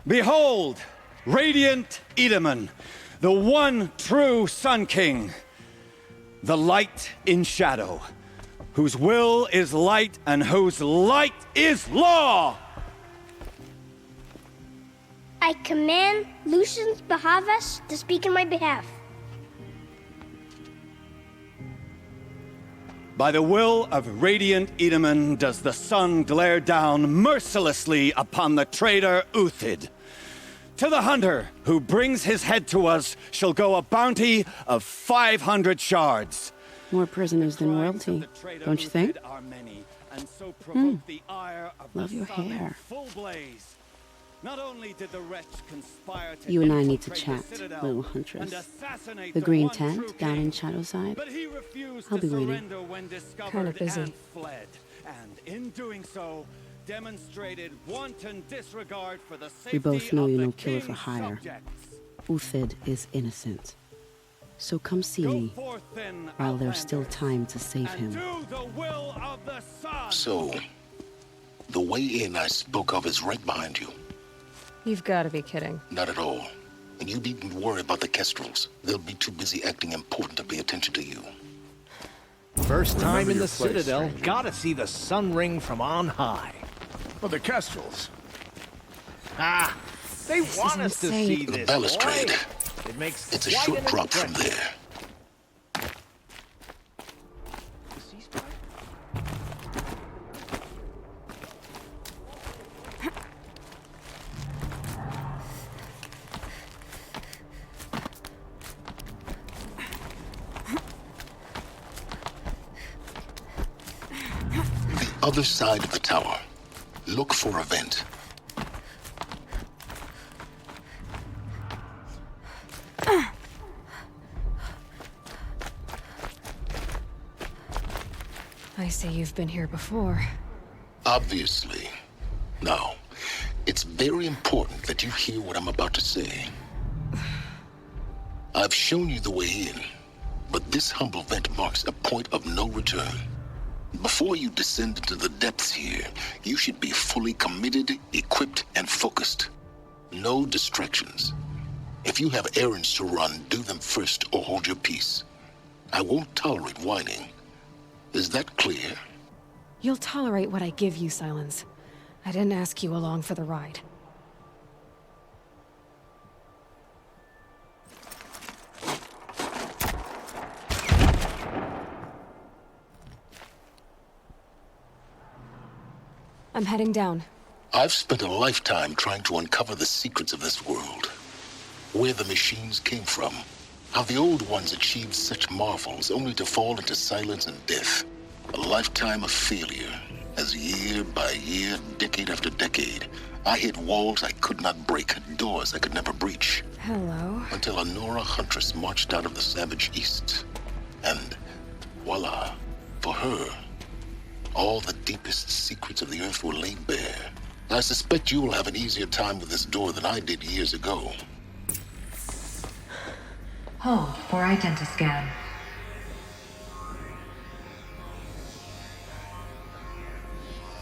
Behold, radiant Edaman, the one true Sun King. The light in shadow, whose will is light and whose light is law. I command Lucius Bahavas to speak in my behalf. By the will of radiant Edaman does the sun glare down mercilessly upon the traitor Uthid. To the hunter who brings his head to us shall go a bounty of 500 shards. More prisoners than royalty, don't you think? Love your hair. Not only did the wretch conspire to You and I need to chat, little huntress. The green tent down in Shadowside. I'll be waiting. Kinda busy. Fled, and in doing so, demonstrated wanton disregard for the safety We both know of you're the no killer for king's hire. subjects. Uthid is innocent. So come see Go me forth then, while there's still Outlanders, time to save and him. do the will of the sun. So, the way in I spoke of is right behind you. You've got to be kidding. Not at all. And you needn't worry about the Kestrels. They'll be too busy acting important to pay attention to you. First time in your the place, Citadel, stranger. gotta see the sun ring from on high. Well, the Kestrels. Ah, they This want is us to insane. see The this. balustrade. boy. It makes It's a quite short an drop from impression. there. The other side of the tower. Look for a vent. I see you've been here before. Obviously. Now, it's very important that you hear what I'm about to say. I've shown you the way in, but this humble vent marks a point of no return. Before you descend into the depths here, you should be fully committed, equipped, and focused. No distractions. If you have errands to run, do them first or hold your peace. I won't tolerate whining. Is that clear? You'll tolerate what I give you, Silence. I didn't ask you along for the ride. I'm heading down. I've spent a lifetime trying to uncover the secrets of this world. where the machines came from. How the old ones achieved such marvels only to fall into silence and death. A lifetime of failure, as year by year, decade after decade, I hit walls I could not break, doors I could never breach. Hello. Until a Nora huntress marched out of the savage east. And voila, for her, all the deepest secrets of the earth were laid bare. I suspect you will have an easier time with this door than I did years ago. Hold for identiscan.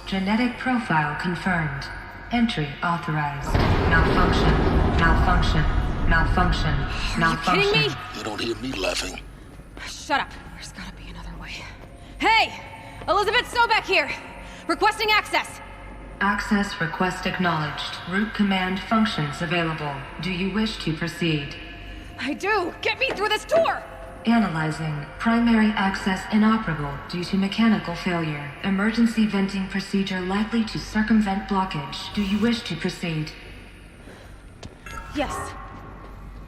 Genetic profile confirmed. Entry authorized. Malfunction. Malfunction. Malfunction. Malfunction. Are you kidding me? You don't hear me laughing. Shut up. There's gotta be another way. Hey! Elizabeth Sobek here! Requesting access! Access request acknowledged. Root command functions available. Do you wish to proceed? I do! Get me through this door! Analyzing. Primary access inoperable due to mechanical failure. Emergency venting procedure likely to circumvent blockage. Do you wish to proceed? Yes.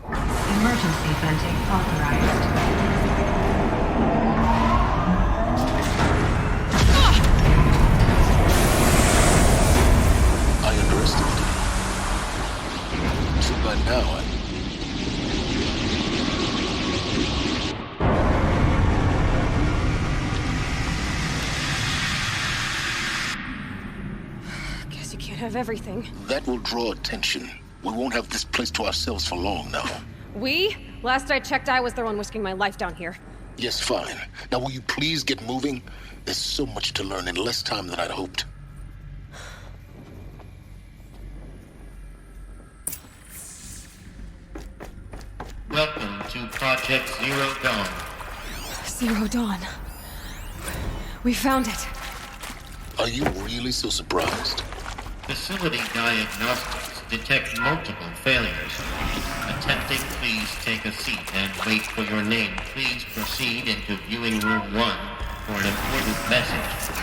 Emergency venting authorized. I underestimated you. So by now, Guess you can't have everything. that will draw attention. We won't have this place to ourselves for long now. We? Last I checked, I was the one risking my life down here. Yes, fine. Now will you please get moving? There's so much to learn in less time than I'd hoped. Welcome to Project Zero Dawn. Zero Dawn. We found it. Are you really so surprised? Facility diagnostics detect multiple failures. Attempting, please take a seat and wait for your name. Please proceed into viewing room 1 for an important message.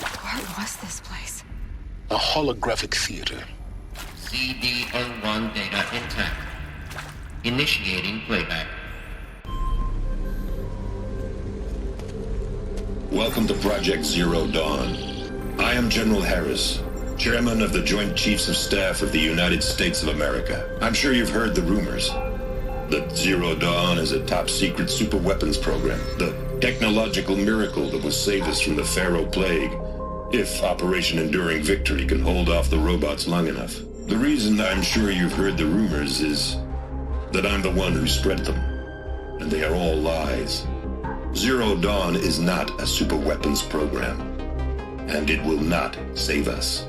What was this place? A holographic theater. CD01 data intact. Initiating playback. Welcome to Project Zero Dawn. I am General Harris, Chairman of the Joint Chiefs of Staff of the United States of America. I'm sure you've heard the rumors that Zero Dawn is a top-secret superweapons program, the technological miracle that will save us from the Pharaoh Plague, if Operation Enduring Victory can hold off the robots long enough. The reason I'm sure you've heard the rumors is that I'm the one who spread them, and they are all lies. Zero Dawn is not a superweapons program, and it will not save us.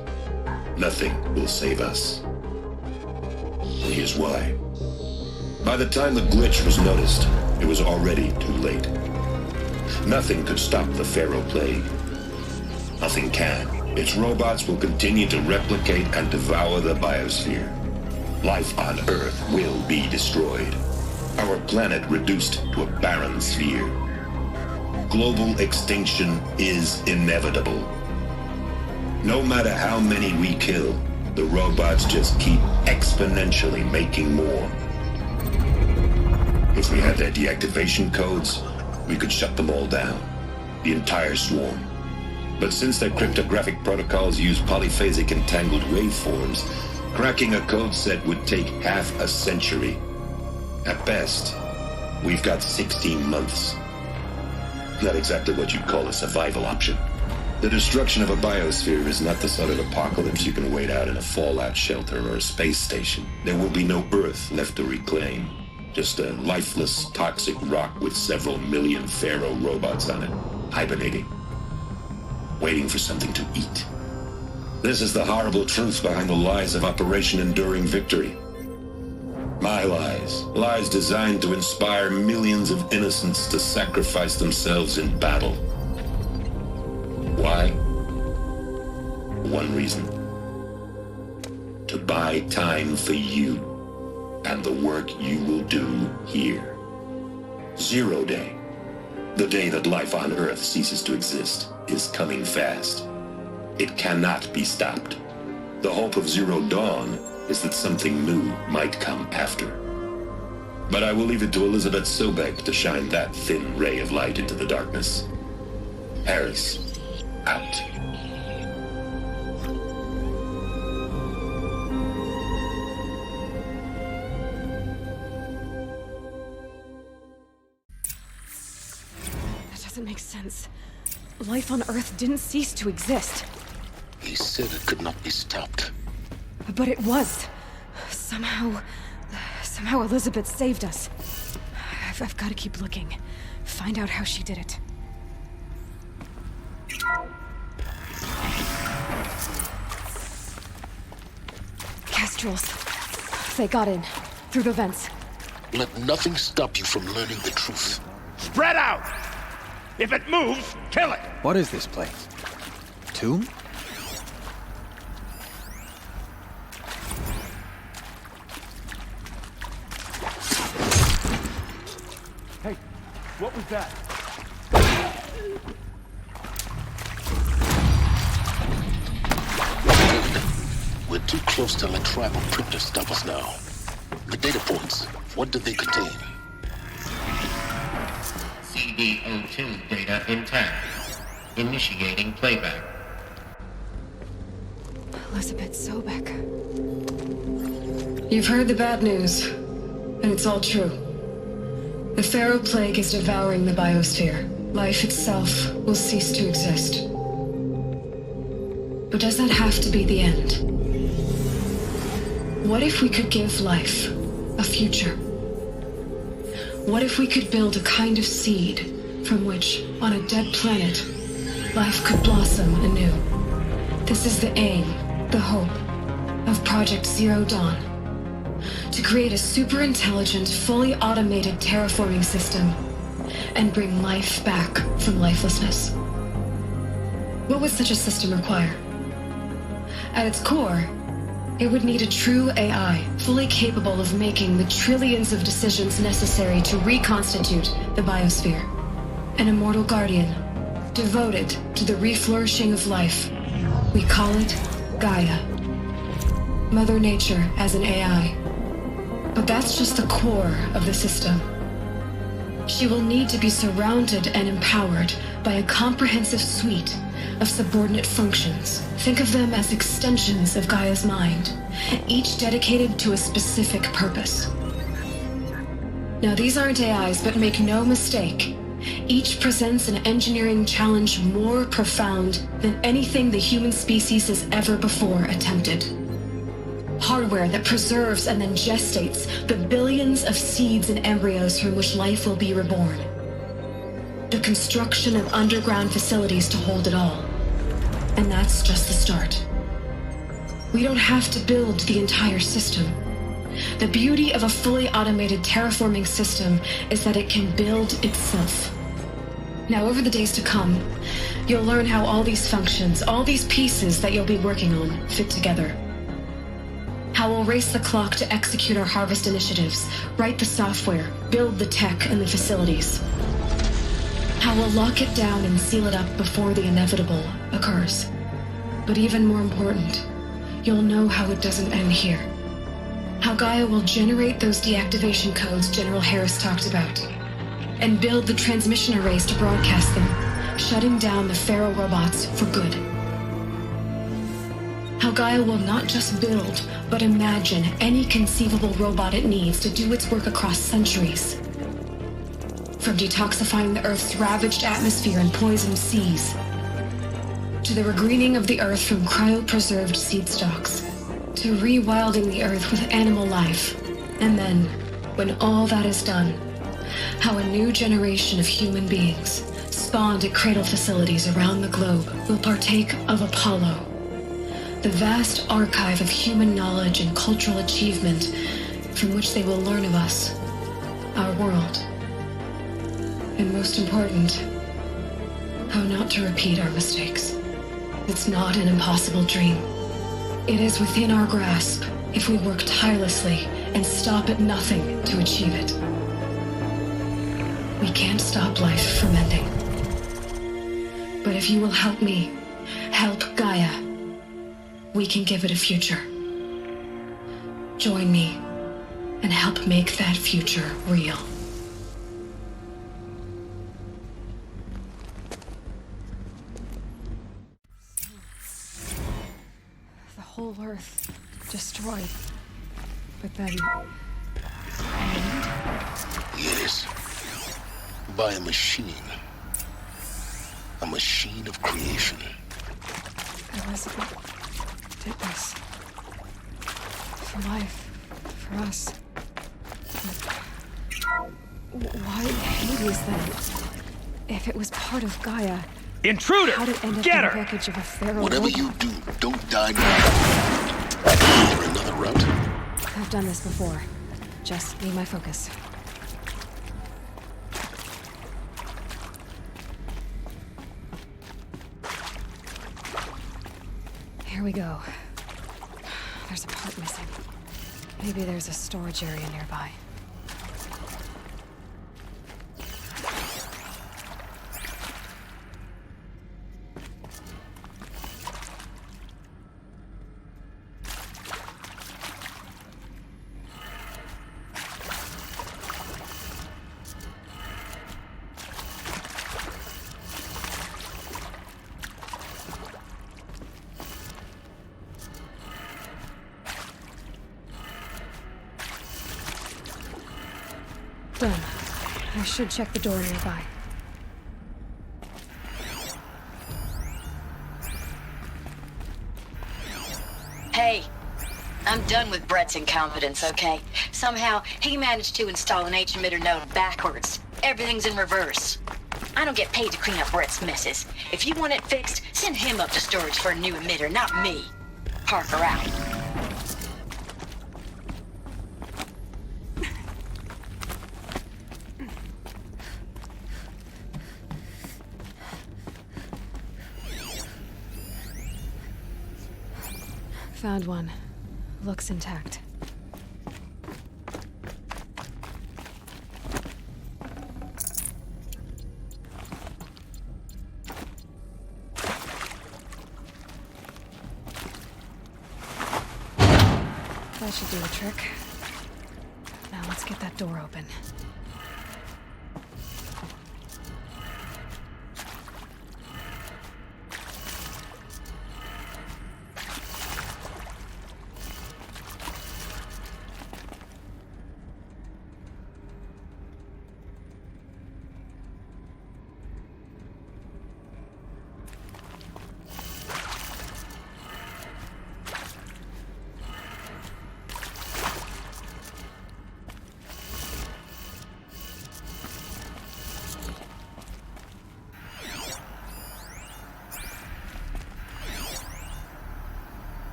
Nothing will save us. And here's why. By the time the glitch was noticed, it was already too late. Nothing could stop the Pharaoh Plague. Nothing can. Its robots will continue to replicate and devour the biosphere. Life on Earth will be destroyed. Our planet reduced to a barren sphere. Global extinction is inevitable. No matter how many we kill, the robots just keep exponentially making more. If we had their deactivation codes, we could shut them all down, the entire swarm. But since their cryptographic protocols use polyphasic entangled waveforms, cracking a code set would take half a century. At best, we've got 16 months. Not exactly what you'd call a survival option. The destruction of a biosphere is not the sort of apocalypse you can wait out in a fallout shelter or a space station. There will be no Earth left to reclaim. Just a lifeless, toxic rock with several million Pharaoh robots on it, hibernating, waiting for something to eat. This is the horrible truth behind the lies of Operation Enduring Victory. My lies. Lies designed to inspire millions of innocents to sacrifice themselves in battle. Why? One reason. To buy time for you and the work you will do here. Zero Day, the day that life on Earth ceases to exist, is coming fast. It cannot be stopped. The hope of Zero Dawn is that something new might come after. But I will leave it to Elizabeth Sobek to shine that thin ray of light into the darkness. Harris, out. That doesn't make sense. Life on Earth didn't cease to exist. He said it could not be stopped. But it was. Somehow Elizabeth saved us. I've got to keep looking. Find out how she did it. Kestrels. They got in. Through the vents. Let nothing stop you from learning the truth. Spread out! If it moves, kill it! What is this place? Tomb? Hey, what was that? We're too close to let tribal printers stop us now. The data points, what do they contain? CD02 data intact. Initiating playback. Elizabeth Sobek. You've heard the bad news, and it's all true. The Pharaoh Plague is devouring the biosphere. Life itself will cease to exist. But does that have to be the end? What if we could give life a future? What if we could build a kind of seed from which, on a dead planet, life could blossom anew? This is the aim, the hope, of Project Zero Dawn. To create a super intelligent, fully automated terraforming system and bring life back from lifelessness. What would such a system require? At its core, it would need a true AI, fully capable of making the trillions of decisions necessary to reconstitute the biosphere. An immortal guardian, devoted to the reflourishing of life. We call it Gaia. Mother Nature as an AI. But that's just the core of the system. She will need to be surrounded and empowered by a comprehensive suite of subordinate functions. Think of them as extensions of Gaia's mind, each dedicated to a specific purpose. Now, these aren't AIs, but make no mistake, each presents an engineering challenge more profound than anything the human species has ever before attempted. Hardware that preserves and then gestates the billions of seeds and embryos from which life will be reborn. The construction of underground facilities to hold it all. And that's just the start. We don't have to build the entire system. The beauty of a fully automated terraforming system is that it can build itself. Now, over the days to come, you'll learn how all these functions, all these pieces that you'll be working on, fit together. How we'll race the clock to execute our harvest initiatives, write the software, build the tech and the facilities. How we'll lock it down and seal it up before the inevitable occurs. But even more important, you'll know how it doesn't end here. How Gaia will generate those deactivation codes General Harris talked about, and build the transmission arrays to broadcast them, shutting down the Pharaoh robots for good. How Gaia will not just build, but imagine any conceivable robot it needs to do its work across centuries. From detoxifying the Earth's ravaged atmosphere and poisoned seas, to the regreening of the Earth from cryopreserved seed stalks, to rewilding the Earth with animal life. And then, when all that is done, how a new generation of human beings, spawned at cradle facilities around the globe, will partake of Apollo, the vast archive of human knowledge and cultural achievement from which they will learn of us, our world. And most important, how not to repeat our mistakes. It's not an impossible dream. It is within our grasp if we work tirelessly and stop at nothing to achieve it. We can't stop life from ending. But if you will help me, help Gaia, we can give it a future. Join me and help make that future real. The whole Earth destroyed. But then... Yes. By a machine. A machine of creation. Elizabeth did this. For life. For us. But why Hades then? If it was part of Gaia, Intruder! how did it end up Get in the her! wreckage of a pharaoh Whatever robot? you do, don't die now. Is there another route? I've done this before. Just need my focus. Here we go. There's a part missing. Maybe there's a storage area nearby. Done. I should check the door nearby. Hey, I'm done with Brett's incompetence, okay? Somehow, he managed to install an H-emitter node backwards. Everything's in reverse. I don't get paid to clean up Brett's messes. If you want it fixed, send him up to storage for a new emitter, not me. Parker out. Found one. Looks intact. That should do the trick. Now let's get that door open.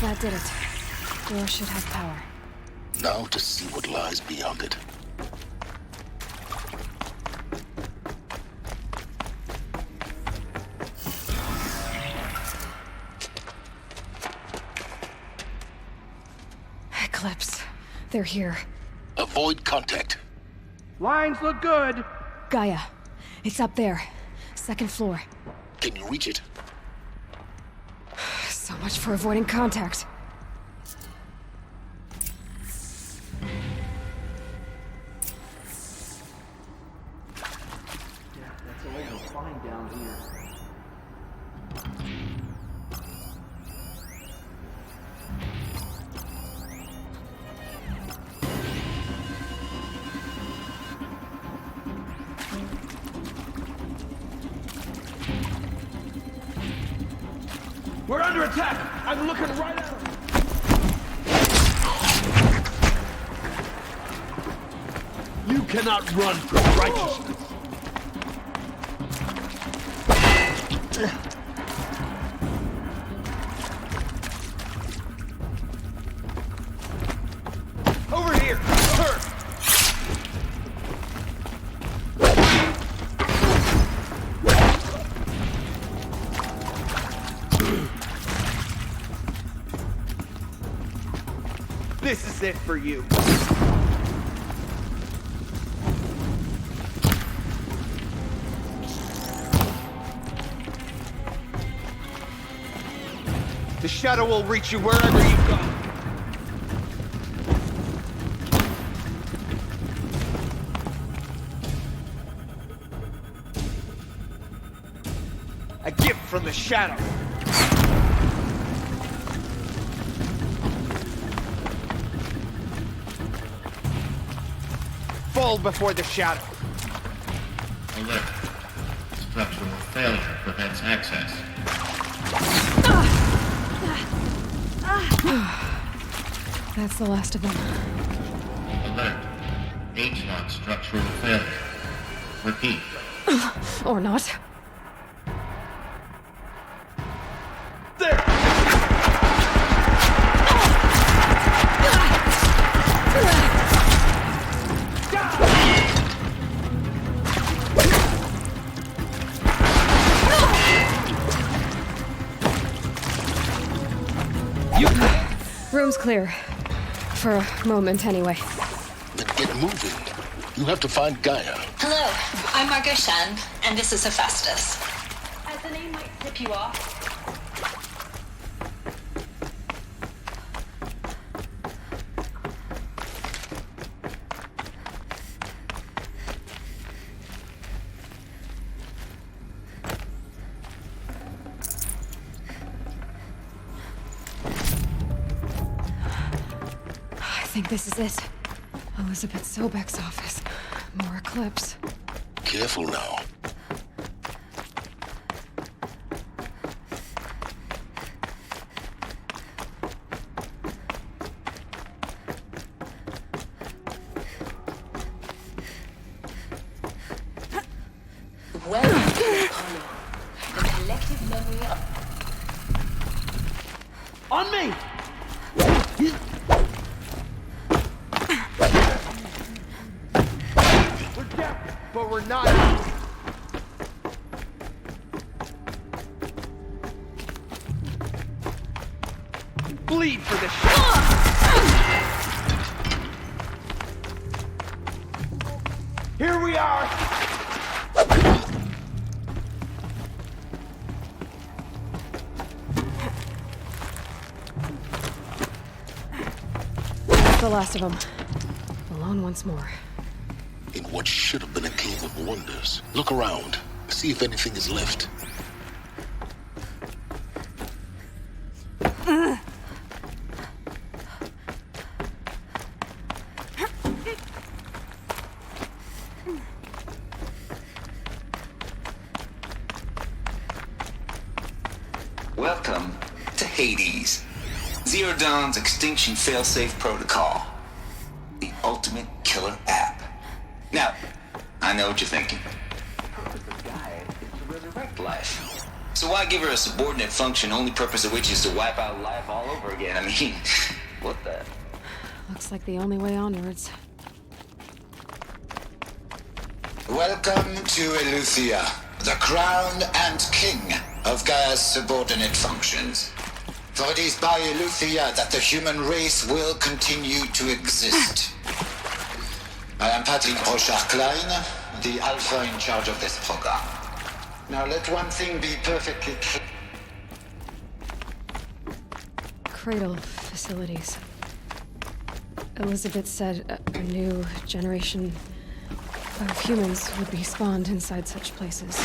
That did it. Door should have power. Now to see what lies beyond it. Eclipse. They're here. Avoid contact. Lines look good. Gaia. It's up there. Second floor. Can you reach it? So much for avoiding contact. That's all you'll find down here. We're under attack! I'm looking right at him! You cannot run from righteousness! Over here! Her! This is it for you. The shadow will reach you wherever you go. A gift from the shadow. Fall before the shadow. Alert. Structural failure prevents access. That's the last of them. Alert. H-lock structural failure. Repeat. Or not. There! Room's clear. For a moment, anyway. Then get moving. You have to find Gaia. Hello, I'm Margot Shen, and this is Hephaestus. As the name might tip you off. I think this is it. Elizabeth Sobek's office. More Eclipse. Careful now. Welcome, the collective memory of... On me! We're captured, but we're not. Bleed for the shot. Here we are. The last of them. Alone once more. In what should have been a cave of wonders. Look around. See if anything is left. Welcome to Hades, Zero Dawn's extinction failsafe protocol. The ultimate killer app. Now, I know what you're thinking. The purpose of Gaia is to resurrect life. So why give her a subordinate function, only purpose of which is to wipe out life all over again? I mean, what the... Looks like the only way onwards. Welcome to Eleuthia, the crown and king of Gaia's subordinate functions. For it is by Eleuthia that the human race will continue to exist. I am Patrick Rochard-Klein, the alpha in charge of this program. Now let one thing be perfectly clear. Cradle facilities. Elizabeth said a new generation of humans would be spawned inside such places.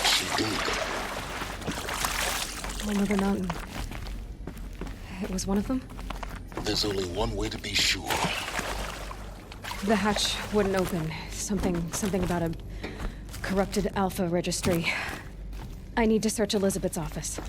She did. Home of the mountain. It was one of them? There's only one way to be sure. The hatch wouldn't open. Something about a corrupted alpha registry. I need to search Elizabeth's office.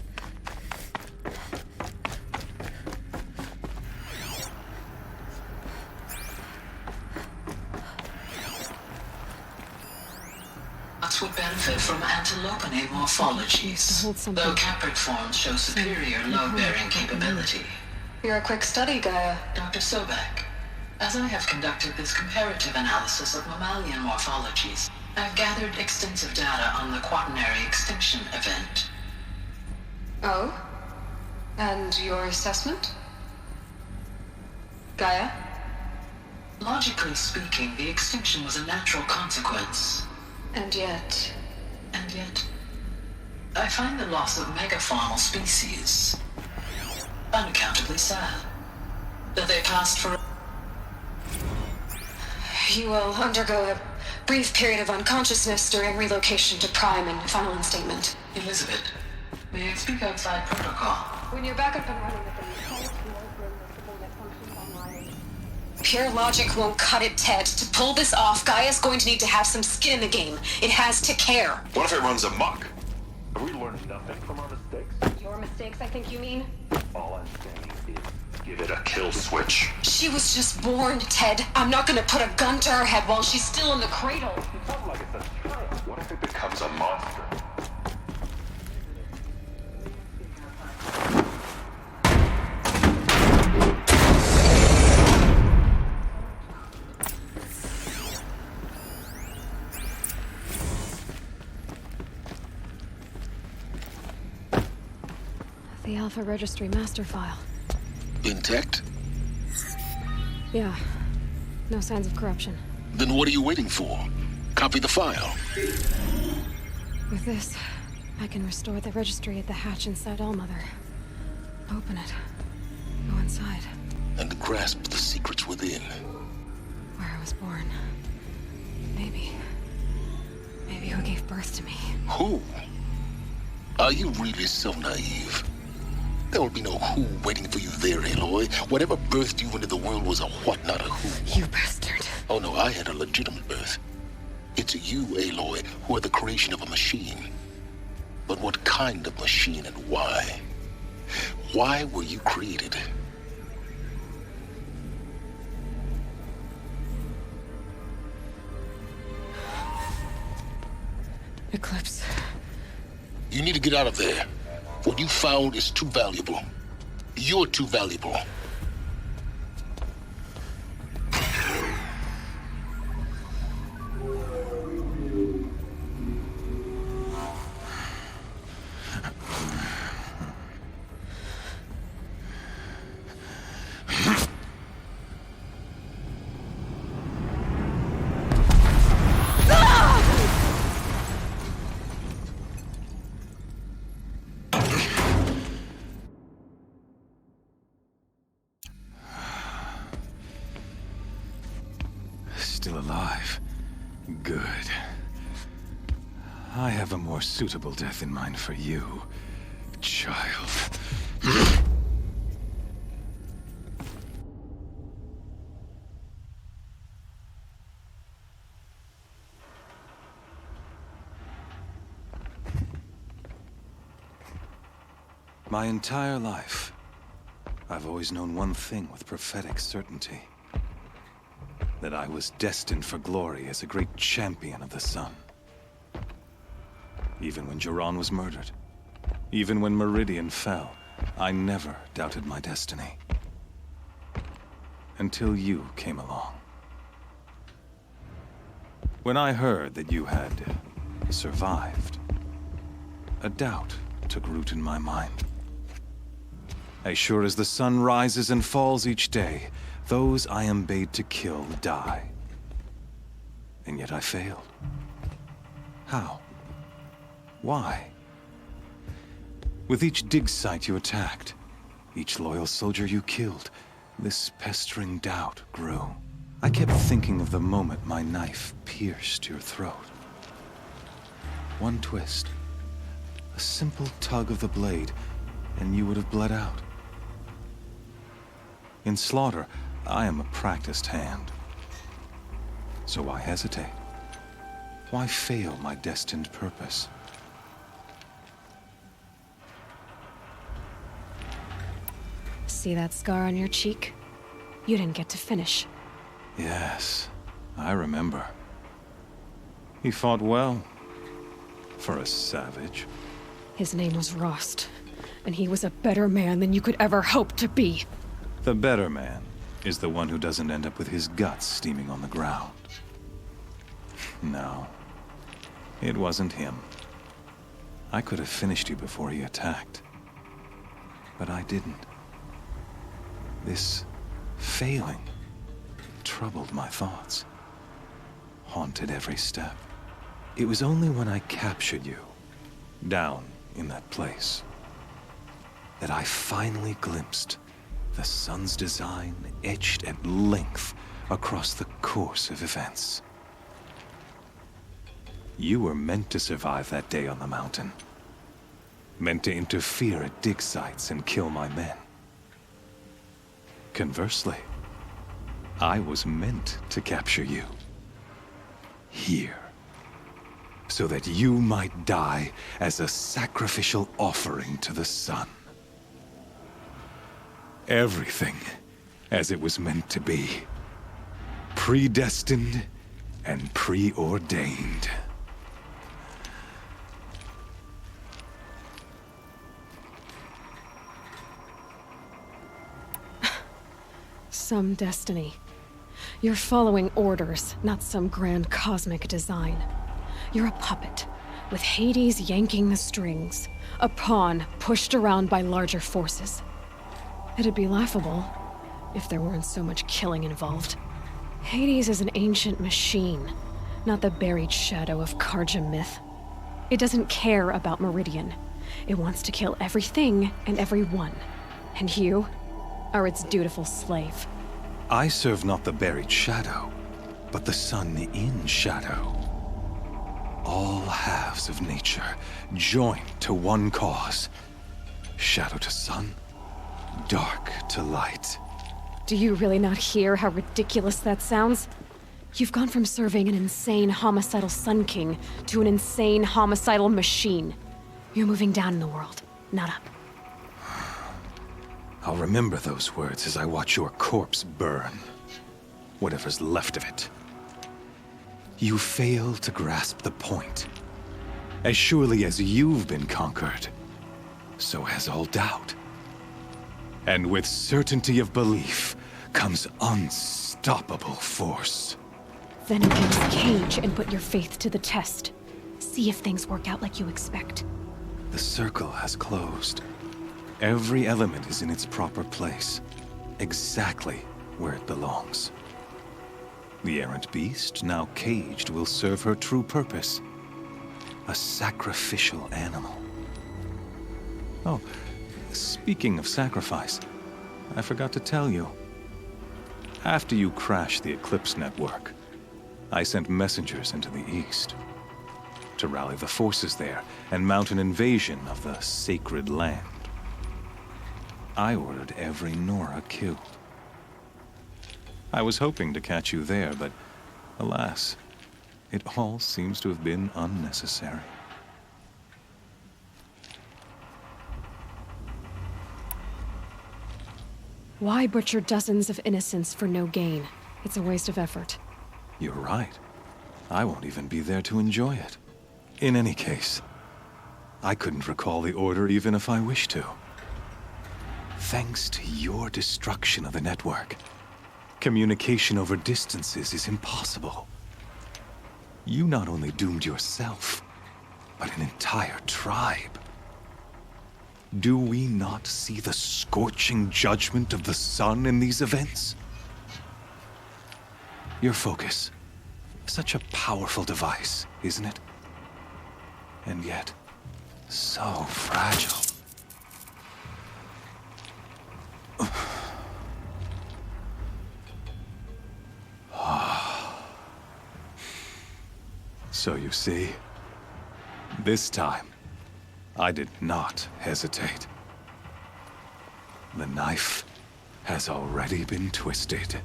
products would benefit from antilopinate morphologies, though caprid forms show superior load-bearing capability. You're a quick study, Gaia. Dr. Sobek, as I have conducted this comparative analysis of mammalian morphologies, I've gathered extensive data on the quaternary extinction event. Oh? And your assessment? Gaia? Logically speaking, the extinction was a natural consequence. And yet, I find the loss of megafaunal species unaccountably sad. That they passed for... you will undergo a brief period of unconsciousness during relocation to Prime and final instatement. Elizabeth, may I speak outside protocol? When you're back up and running with them, pure logic won't cut it, Ted. To pull this off, Gaia's going to need to have some skin in the game. It has to care. What if it runs amok? Have we learned nothing from our mistakes? Your mistakes, I think you mean? All I'm saying is give it a kill switch. She was just born, Ted. I'm not gonna put a gun to her head while she's still in the cradle. You sound like it's a child. What if it becomes a monster? The Alpha Registry master file. Intact? Yeah. No signs of corruption. Then what are you waiting for? Copy the file. With this, I can restore the registry at the hatch inside Allmother. Open it. Go inside. And grasp the secrets within. Where I was born. Maybe who gave birth to me. Who? Are you really so naive? There will be no who waiting for you there, Aloy. Whatever birthed you into the world was a what, not a who. You bastard. Oh no, I had a legitimate birth. It's you, Aloy, who are the creation of a machine. But what kind of machine and why? Why were you created? Eclipse. You need to get out of there. What you found is too valuable. You're too valuable. Still alive. Good. I have a more suitable death in mind for you, child. My entire life, I've always known one thing with prophetic certainty. That I was destined for glory as a great champion of the sun. Even when Jiran was murdered, even when Meridian fell, I never doubted my destiny. Until you came along. When I heard that you had survived, a doubt took root in my mind. As sure as the sun rises and falls each day, those I am bade to kill die. And yet I failed. How? Why? With each dig site you attacked, each loyal soldier you killed, this pestering doubt grew. I kept thinking of the moment my knife pierced your throat. One twist, a simple tug of the blade, and you would have bled out. In slaughter, I am a practiced hand. So why hesitate? Why fail my destined purpose? See that scar on your cheek? You didn't get to finish. Yes, I remember. He fought well, for a savage. His name was Rost, and he was a better man than you could ever hope to be. The better man is the one who doesn't end up with his guts steaming on the ground. No, it wasn't him. I could have finished you before he attacked, but I didn't. This failing troubled my thoughts, haunted every step. It was only when I captured you, down in that place, that I finally glimpsed the sun's design etched at length across the course of events. You were meant to survive that day on the mountain. Meant to interfere at dig sites and kill my men. Conversely, I was meant to capture you. Here. So that you might die as a sacrificial offering to the sun. Everything as it was meant to be. Predestined and preordained. Some destiny. You're following orders, not some grand cosmic design. You're a puppet, with Hades yanking the strings. A pawn pushed around by larger forces. It'd be laughable if there weren't so much killing involved. Hades is an ancient machine, not the buried shadow of Karja myth. It doesn't care about Meridian. It wants to kill everything and everyone. And you are its dutiful slave. I serve not the buried shadow, but the sun in shadow. All halves of nature joined to one cause. Shadow to sun, dark to light. Do you really not hear how ridiculous that sounds? You've gone from serving an insane homicidal Sun King to an insane homicidal machine. You're moving down in the world, not up. I'll remember those words as I watch your corpse burn. Whatever's left of it. You fail to grasp the point. As surely as you've been conquered, so has all doubt. And with certainty of belief comes unstoppable force. Then engage the cage and put your faith to the test. See if things work out like you expect. The circle has closed. Every element is in its proper place, exactly where it belongs. The errant beast, now caged, will serve her true purpose. A sacrificial animal. Oh, speaking of sacrifice, I forgot to tell you. After you crashed the Eclipse network, I sent messengers into the east to rally the forces there and mount an invasion of the sacred land. I ordered every Nora killed. I was hoping to catch you there, but alas, it all seems to have been unnecessary. Why butcher dozens of innocents for no gain? It's a waste of effort. You're right. I won't even be there to enjoy it. In any case, I couldn't recall the order even if I wished to. Thanks to your destruction of the network, communication over distances is impossible. You not only doomed yourself, but an entire tribe. Do we not see the scorching judgment of the sun in these events? Your focus, such a powerful device, isn't it? And yet, so fragile. So you see, this time, I did not hesitate. The knife has already been twisted.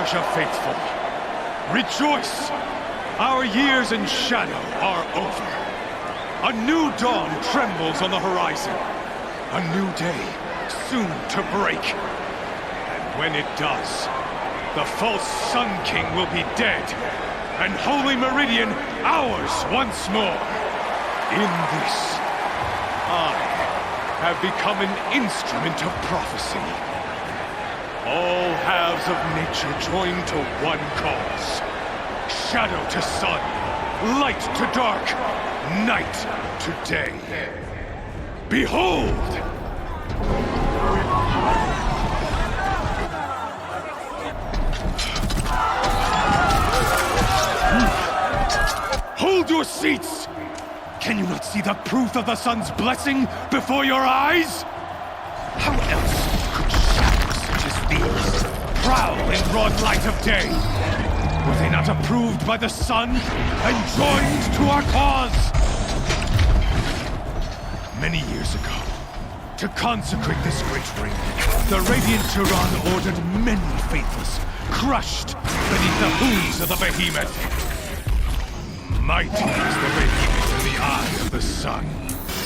Persia faithful, rejoice! Our years in shadow are over. A new dawn trembles on the horizon. A new day soon to break. And when it does, the false Sun King will be dead, and Holy Meridian ours once more. In this, I have become an instrument of prophecy. All halves of nature join to one cause. Shadow to sun, light to dark, night to day. Behold! Hold your seats! Can you not see the proof of the sun's blessing before your eyes? How else could shadows such as these prowl in broad light of day? Were they not approved by the sun and joined to our cause? Many years ago, to consecrate this great ring, the Radiant Tyrann ordered many faithless, crushed beneath the hooves of the behemoth. Mighty is the radiance in the eye of the sun,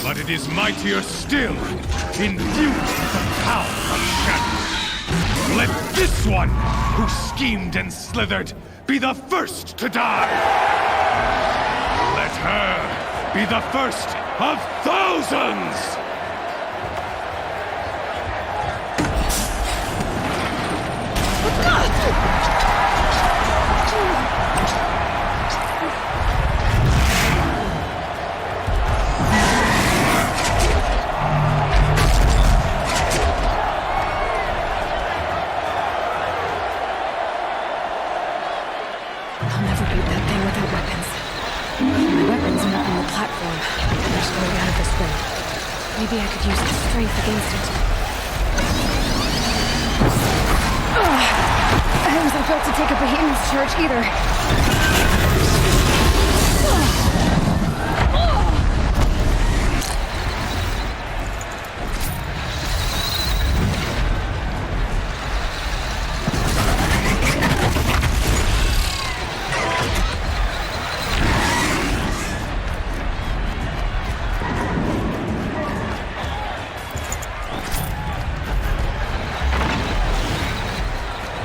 but it is mightier still, infused with the power of shadow. Let this one, who schemed and slithered, be the first to die! Let her be the first of thousands! I'll never beat that thing without weapons. My weapons are not on the platform. There's no way out of this thing. Maybe I could use the strength against it. I wasn't built to take a behemoth's charge either.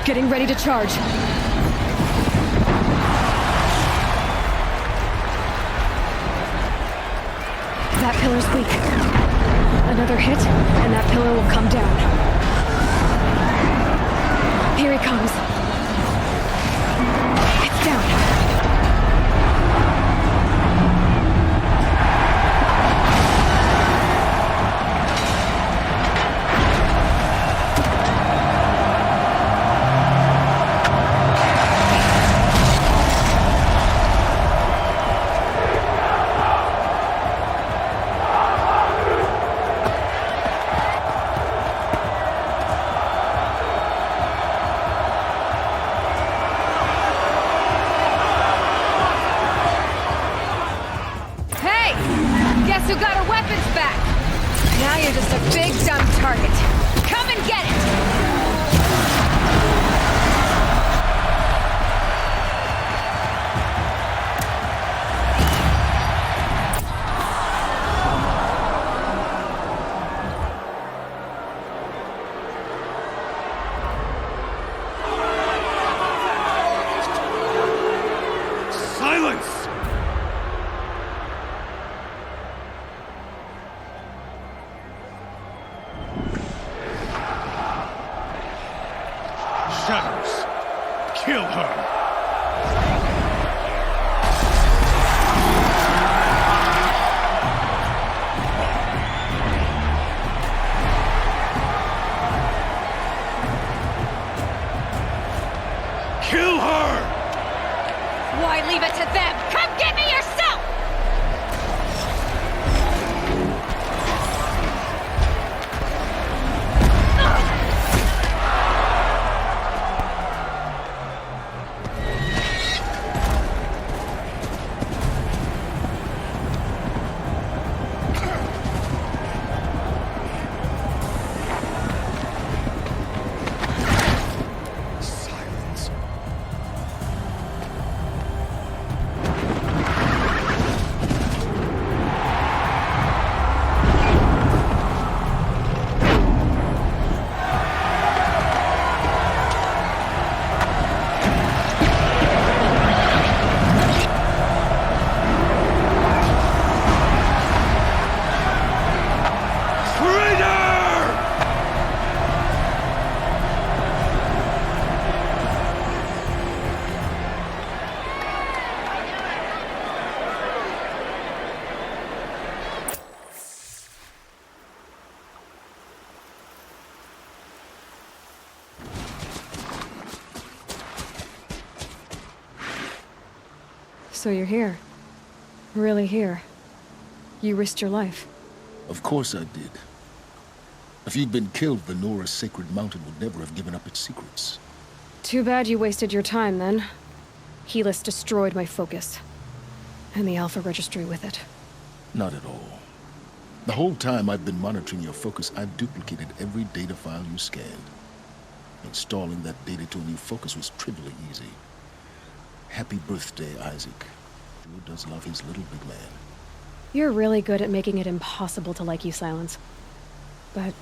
Getting ready to charge. That pillar's weak. Another hit, and that pillar will come down. Here he comes. It's down. Who got our weapons back? Now you're just a big dumb target. Come and get it! Silence! Shadows, kill her! Kill her! Why leave it to them? Come get me yourself! So you're here. Really here. You risked your life. Of course I did. If you'd been killed, the Nora's sacred mountain would never have given up its secrets. Too bad you wasted your time, then. Helis destroyed my focus. And the Alpha Registry with it. Not at all. The whole time I've been monitoring your focus, I've duplicated every data file you scanned. Installing that data to a new focus was trivially easy. Happy birthday, Isaac. Sure does love his little big man. You're really good at making it impossible to like you, Silence. But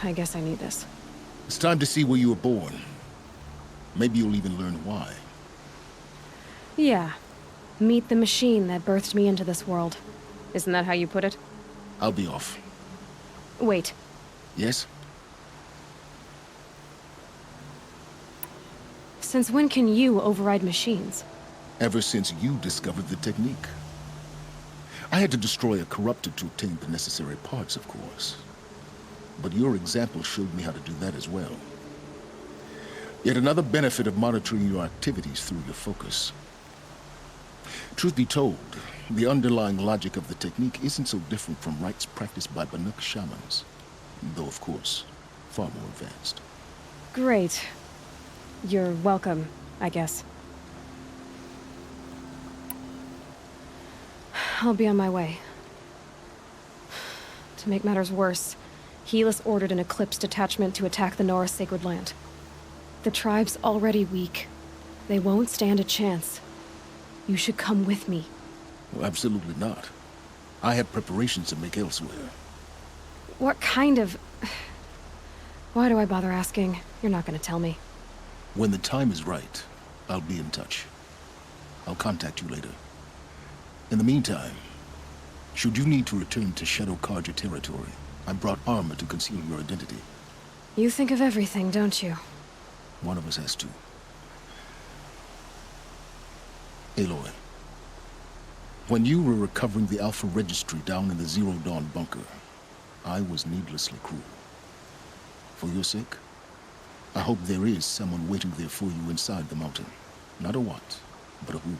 I guess I need this. It's time to see where you were born. Maybe you'll even learn why. Yeah. Meet the machine that birthed me into this world. Isn't that how you put it? I'll be off. Wait. Yes? Since when can you override machines? Ever since you discovered the technique. I had to destroy a corruptor to obtain the necessary parts, of course. But your example showed me how to do that as well. Yet another benefit of monitoring your activities through your focus. Truth be told, the underlying logic of the technique isn't so different from rites practiced by Banuk shamans, though of course, far more advanced. Great. You're welcome, I guess. I'll be on my way. To make matters worse, Helis ordered an Eclipse detachment to attack the Nora Sacred Land. The tribe's already weak. They won't stand a chance. You should come with me. Well, absolutely not. I have preparations to make elsewhere. What kind of... Why do I bother asking? You're not gonna tell me. When the time is right, I'll be in touch. I'll contact you later. In the meantime, should you need to return to Shadow Karja territory, I brought armor to conceal your identity. You think of everything, don't you? One of us has to. Aloy, when you were recovering the Alpha Registry down in the Zero Dawn bunker, I was needlessly cruel. For your sake, I hope there is someone waiting there for you inside the mountain. Not a what, but a who.